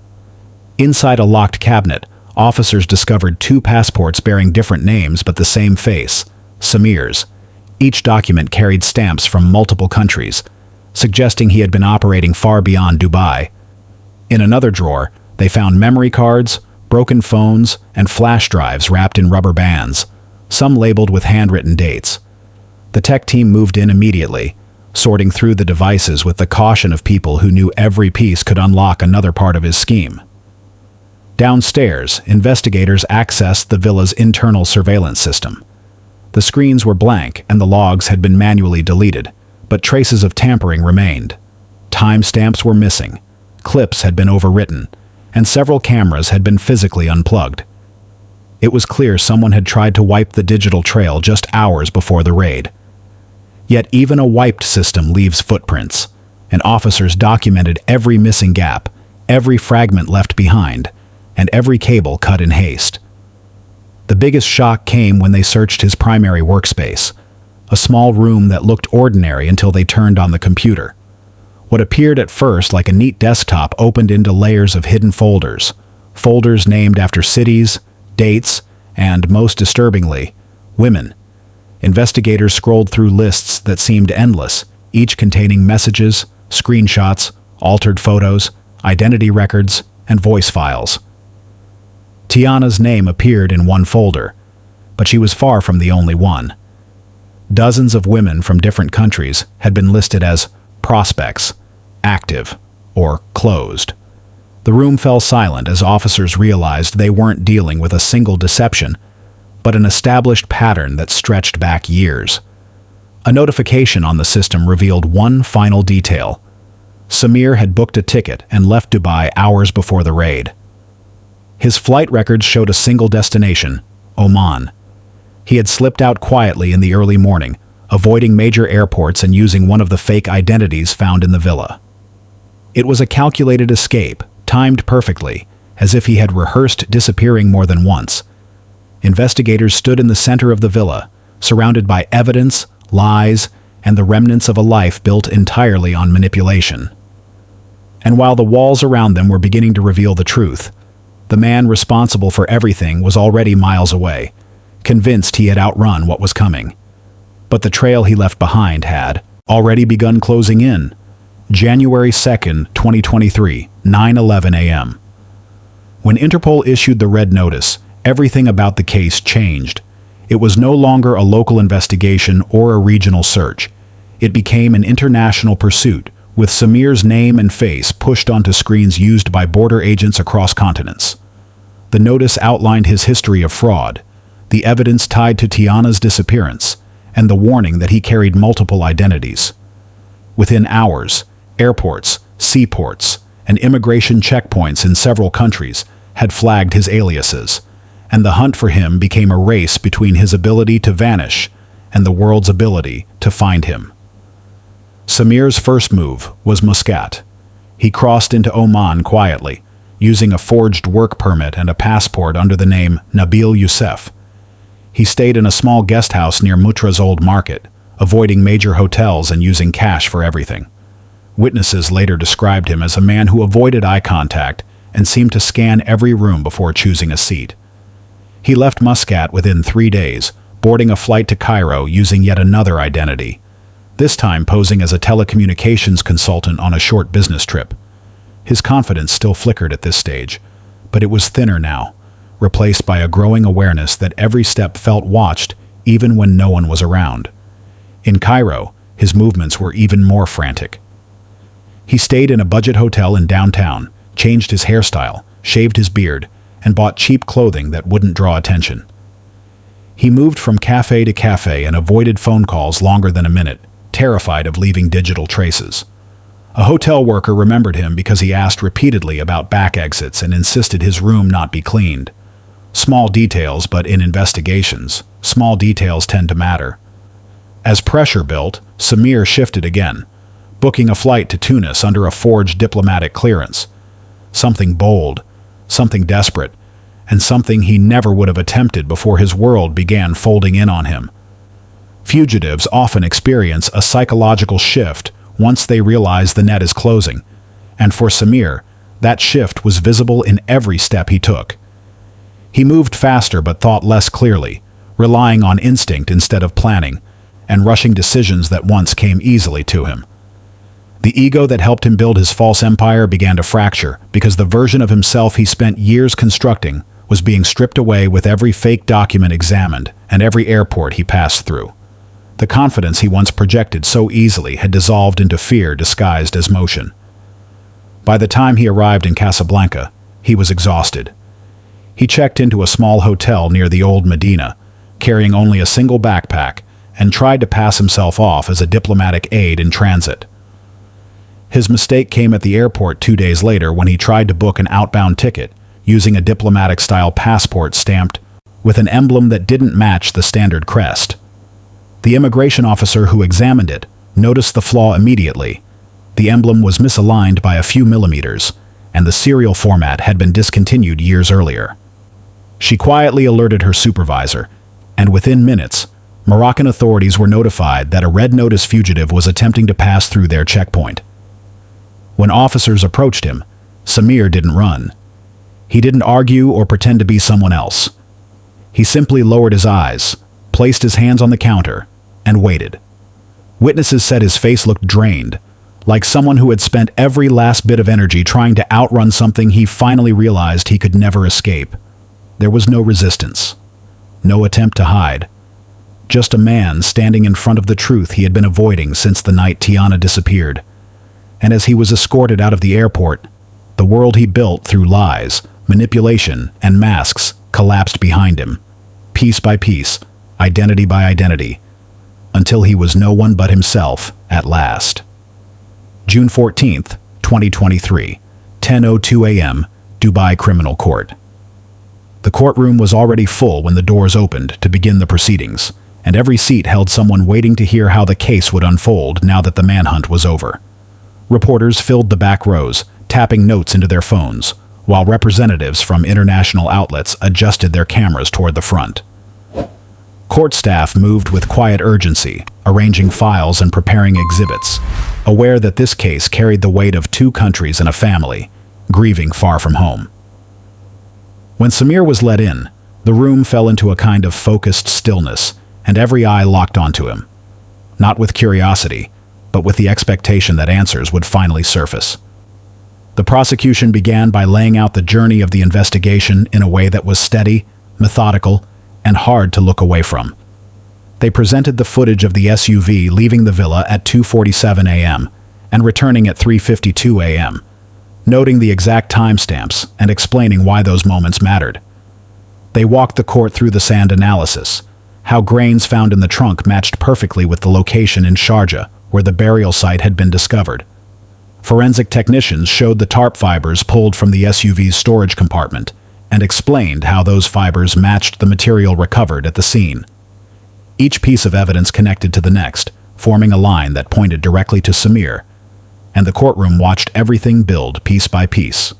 Speaker 1: Inside a locked cabinet, officers discovered 2 passports bearing different names but the same face, Samir's. Each document carried stamps from multiple countries, suggesting he had been operating far beyond Dubai. In another drawer, they found memory cards, broken phones, and flash drives wrapped in rubber bands, some labeled with handwritten dates. The tech team moved in immediately, sorting through the devices with the caution of people who knew every piece could unlock another part of his scheme. Downstairs, investigators accessed the villa's internal surveillance system. The screens were blank and the logs had been manually deleted, but traces of tampering remained. Timestamps were missing, clips had been overwritten, and several cameras had been physically unplugged. It was clear someone had tried to wipe the digital trail just hours before the raid. Yet even a wiped system leaves footprints, and officers documented every missing gap, every fragment left behind, and every cable cut in haste. The biggest shock came when they searched his primary workspace, a small room that looked ordinary until they turned on the computer. What appeared at first like a neat desktop opened into layers of hidden folders, folders named after cities, dates, and, most disturbingly, women. Investigators scrolled through lists that seemed endless, each containing messages, screenshots, altered photos, identity records, and voice files. Tiana's name appeared in one folder, but she was far from the only one. Dozens of women from different countries had been listed as prospects, active, or closed. The room fell silent as officers realized they weren't dealing with a single deception, but an established pattern that stretched back years. A notification on the system revealed one final detail. Samir had booked a ticket and left Dubai hours before the raid. His flight records showed a single destination, Oman. He had slipped out quietly in the early morning, avoiding major airports and using one of the fake identities found in the villa. It was a calculated escape, timed perfectly, as if he had rehearsed disappearing more than once. Investigators stood in the center of the villa, surrounded by evidence, lies, and the remnants of a life built entirely on manipulation. And while the walls around them were beginning to reveal the truth, the man responsible for everything was already miles away, convinced he had outrun what was coming. But the trail he left behind had already begun closing in. January 2nd, 2023, 9:11 a.m. When Interpol issued the red notice, everything about the case changed. It was no longer a local investigation or a regional search. It became an international pursuit, with Samir's name and face pushed onto screens used by border agents across continents. The notice outlined his history of fraud, the evidence tied to Tiana's disappearance, and the warning that he carried multiple identities. Within hours, airports, seaports, and immigration checkpoints in several countries had flagged his aliases, and the hunt for him became a race between his ability to vanish and the world's ability to find him. Samir's first move was Muscat. He crossed into Oman quietly, using a forged work permit and a passport under the name Nabil Youssef. He stayed in a small guest house near Mutra's old market, avoiding major hotels and using cash for everything. Witnesses later described him as a man who avoided eye contact and seemed to scan every room before choosing a seat. He left Muscat within 3 days, boarding a flight to Cairo using yet another identity, this time posing as a telecommunications consultant on a short business trip. His confidence still flickered at this stage, but it was thinner now, replaced by a growing awareness that every step felt watched even when no one was around. In Cairo, his movements were even more frantic. He stayed in a budget hotel in downtown, changed his hairstyle, shaved his beard, and bought cheap clothing that wouldn't draw attention. He moved from cafe to cafe and avoided phone calls longer than a minute, terrified of leaving digital traces. A hotel worker remembered him because he asked repeatedly about back exits and insisted his room not be cleaned. Small details, but in investigations, small details tend to matter. As pressure built, Samir shifted again, booking a flight to Tunis under a forged diplomatic clearance. Something bold, something desperate, and something he never would have attempted before his world began folding in on him. Fugitives often experience a psychological shift once they realize the net is closing, and for Samir, that shift was visible in every step he took. He moved faster but thought less clearly, relying on instinct instead of planning, and rushing decisions that once came easily to him. The ego that helped him build his false empire began to fracture because the version of himself he spent years constructing was being stripped away with every fake document examined and every airport he passed through. The confidence he once projected so easily had dissolved into fear disguised as motion. By the time he arrived in Casablanca, he was exhausted. He checked into a small hotel near the old Medina, carrying only a single backpack, and tried to pass himself off as a diplomatic aide in transit. His mistake came at the airport 2 days later when he tried to book an outbound ticket using a diplomatic-style passport stamped with an emblem that didn't match the standard crest. The immigration officer who examined it noticed the flaw immediately. The emblem was misaligned by a few millimeters, and the serial format had been discontinued years earlier. She quietly alerted her supervisor, and within minutes, Moroccan authorities were notified that a red notice fugitive was attempting to pass through their checkpoint. When officers approached him, Samir didn't run. He didn't argue or pretend to be someone else. He simply lowered his eyes, placed his hands on the counter, and waited. Witnesses said his face looked drained, like someone who had spent every last bit of energy trying to outrun something he finally realized he could never escape. There was no resistance, no attempt to hide. Just a man standing in front of the truth he had been avoiding since the night Tiana disappeared. And as he was escorted out of the airport, the world he built through lies, manipulation, and masks collapsed behind him, piece by piece, identity by identity, until he was no one but himself at last. June 14th, 2023, 10:02 a.m., Dubai Criminal Court. The courtroom was already full when the doors opened to begin the proceedings, and every seat held someone waiting to hear how the case would unfold now that the manhunt was over. Reporters filled the back rows, tapping notes into their phones, while representatives from international outlets adjusted their cameras toward the front. Court staff moved with quiet urgency, arranging files and preparing exhibits, aware that this case carried the weight of 2 countries and a family, grieving far from home. When Samir was let in, the room fell into a kind of focused stillness, and every eye locked onto him. Not with curiosity, but with the expectation that answers would finally surface. The prosecution began by laying out the journey of the investigation in a way that was steady, methodical, and hard to look away from. They presented the footage of the SUV leaving the villa at 2:47 a.m. and returning at 3:52 a.m., noting the exact timestamps and explaining why those moments mattered. They walked the court through the sand analysis, how grains found in the trunk matched perfectly with the location in Sharjah, where the burial site had been discovered. Forensic technicians showed the tarp fibers pulled from the SUV's storage compartment and explained how those fibers matched the material recovered at the scene. Each piece of evidence connected to the next, forming a line that pointed directly to Samir, and the courtroom watched everything build piece by piece.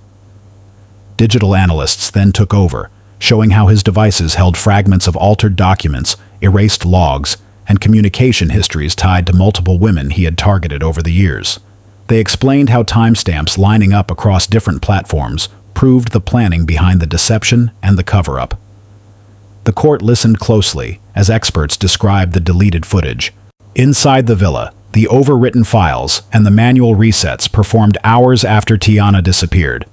Speaker 1: Digital analysts then took over, showing how his devices held fragments of altered documents, erased logs, and communication histories tied to multiple women he had targeted over the years. They explained how timestamps lining up across different platforms proved the planning behind the deception and the cover-up. The court listened closely as experts described the deleted footage. Inside the villa, the overwritten files and the manual resets performed hours after Tiana disappeared.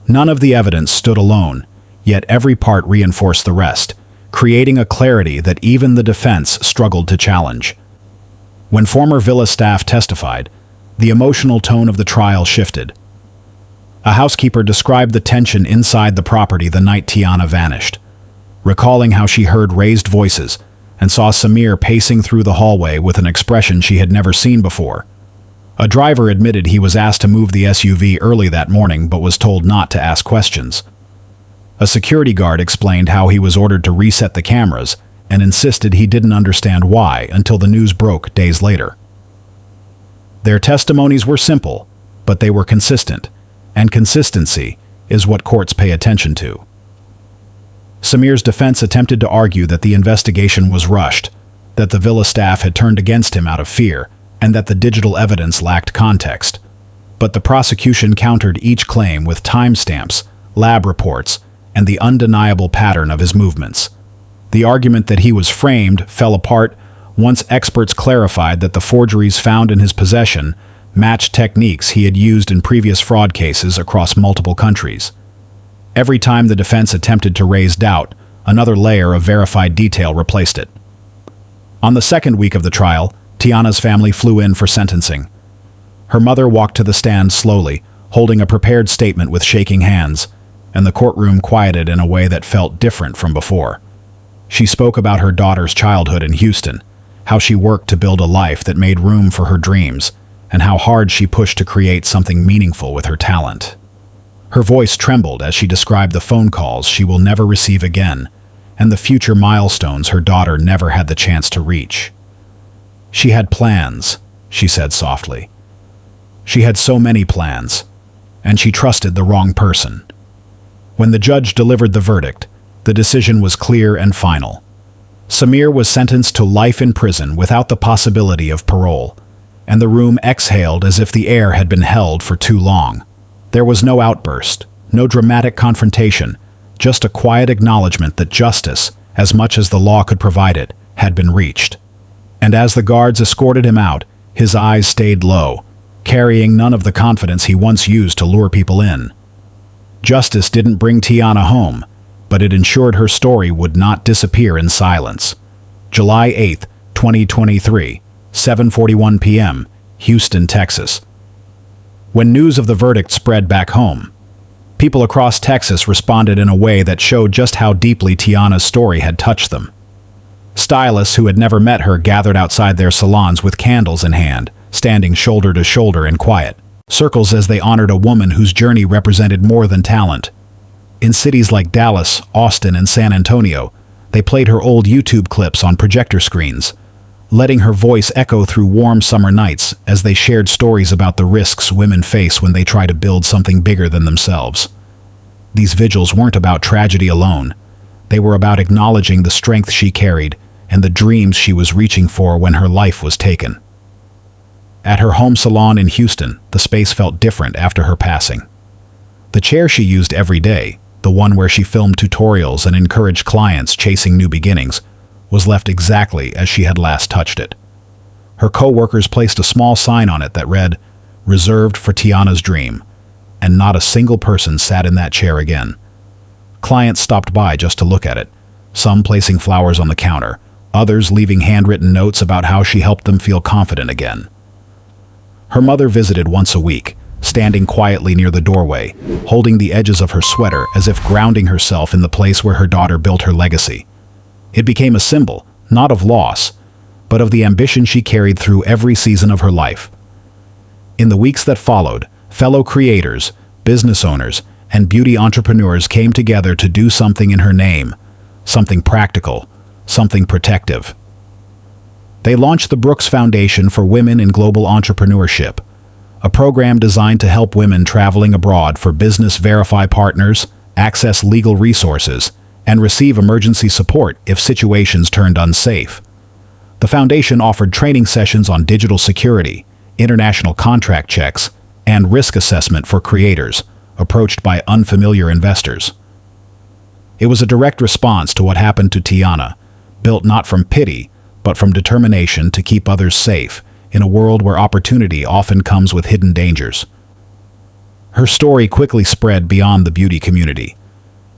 Speaker 1: None of the evidence stood alone, yet every part reinforced the rest, creating a clarity that even the defense struggled to challenge. When former villa staff testified, the emotional tone of the trial shifted. A housekeeper described the tension inside the property the night Tiana vanished, recalling how she heard raised voices and saw Samir pacing through the hallway with an expression she had never seen before. A driver admitted he was asked to move the SUV early that morning but was told not to ask questions. A security guard explained how he was ordered to reset the cameras and insisted he didn't understand why until the news broke days later. Their testimonies were simple, but they were consistent, and consistency is what courts pay attention to. Samir's defense attempted to argue that the investigation was rushed, that the villa staff had turned against him out of fear, and that the digital evidence lacked context. But the prosecution countered each claim with timestamps, lab reports, and the undeniable pattern of his movements. The argument that he was framed fell apart once experts clarified that the forgeries found in his possession matched techniques he had used in previous fraud cases across multiple countries. Every time the defense attempted to raise doubt, another layer of verified detail replaced it. On the second week of the trial, Tiana's family flew in for sentencing. Her mother walked to the stand slowly, holding a prepared statement with shaking hands, and the courtroom quieted in a way that felt different from before. She spoke about her daughter's childhood in Houston, how she worked to build a life that made room for her dreams, and how hard she pushed to create something meaningful with her talent. Her voice trembled as she described the phone calls she will never receive again, and the future milestones her daughter never had the chance to reach. She had plans, she said softly. She had so many plans, and she trusted the wrong person. When the judge delivered the verdict, the decision was clear and final. Samir was sentenced to life in prison without the possibility of parole, and the room exhaled as if the air had been held for too long. There was no outburst, no dramatic confrontation, just a quiet acknowledgement that justice, as much as the law could provide it, had been reached. And as the guards escorted him out, his eyes stayed low, carrying none of the confidence he once used to lure people in. Justice didn't bring Tiana home, but it ensured her story would not disappear in silence. July 8, 2023, 7:41 p.m., Houston, Texas. When news of the verdict spread back home, people across Texas responded in a way that showed just how deeply Tiana's story had touched them. Stylists who had never met her gathered outside their salons with candles in hand, standing shoulder to shoulder in quiet circles as they honored a woman whose journey represented more than talent. In cities like Dallas, Austin, and San Antonio, they played her old YouTube clips on projector screens, letting her voice echo through warm summer nights as they shared stories about the risks women face when they try to build something bigger than themselves. These vigils weren't about tragedy alone. They were about acknowledging the strength she carried and the dreams she was reaching for when her life was taken. At her home salon in Houston, the space felt different after her passing. The chair she used every day, the one where she filmed tutorials and encouraged clients chasing new beginnings, was left exactly as she had last touched it. Her co-workers placed a small sign on it that read, "Reserved for Tiana's dream," and not a single person sat in that chair again. Clients stopped by just to look at it, some placing flowers on the counter, others leaving handwritten notes about how she helped them feel confident again. Her mother visited once a week, standing quietly near the doorway, holding the edges of her sweater as if grounding herself in the place where her daughter built her legacy. It became a symbol, not of loss, but of the ambition she carried through every season of her life. In the weeks that followed, fellow creators, business owners, and beauty entrepreneurs came together to do something in her name, something practical, something protective. They launched the Brooks Foundation for Women in Global Entrepreneurship, a program designed to help women traveling abroad for business verify partners, access legal resources, and receive emergency support if situations turned unsafe. The foundation offered training sessions on digital security, international contract checks, and risk assessment for creators approached by unfamiliar investors. It was a direct response to what happened to Tiana, built not from pity, but from determination to keep others safe in a world where opportunity often comes with hidden dangers. Her story quickly spread beyond the beauty community.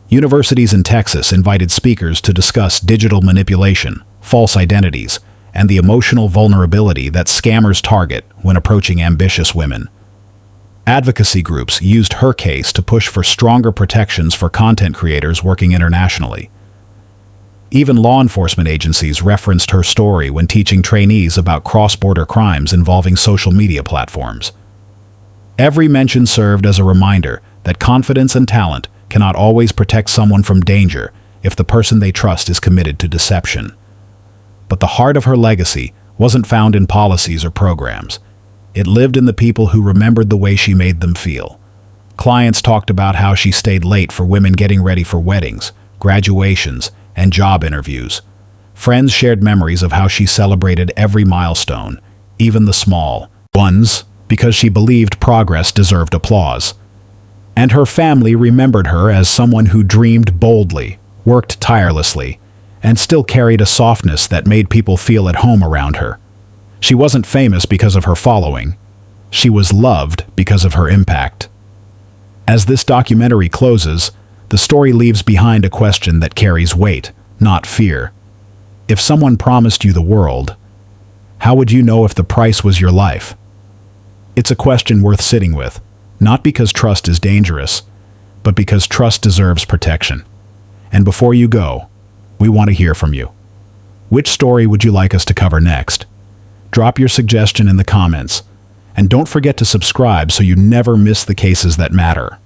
Speaker 1: Universities in Texas invited speakers to discuss digital manipulation, false identities, and the emotional vulnerability that scammers target when approaching ambitious women. Advocacy groups used her case to push for stronger protections for content creators working internationally. Even law enforcement agencies referenced her story when teaching trainees about cross-border crimes involving social media platforms. Every mention served as a reminder that confidence and talent cannot always protect someone from danger if the person they trust is committed to deception. But the heart of her legacy wasn't found in policies or programs. It lived in the people who remembered the way she made them feel. Clients talked about how she stayed late for women getting ready for weddings, graduations, and job interviews. Friends shared memories of how she celebrated every milestone, even the small ones, because she believed progress deserved applause. And her family remembered her as someone who dreamed boldly, worked tirelessly, and still carried a softness that made people feel at home around her. She wasn't famous because of her following. She was loved because of her impact. As this documentary closes, the story leaves behind a question that carries weight, not fear. If someone promised you the world, how would you know if the price was your life? It's a question worth sitting with, not because trust is dangerous, but because trust deserves protection. And before you go, we want to hear from you. Which story would you like us to cover next? Drop your suggestion in the comments, and don't forget to subscribe so you never miss the cases that matter.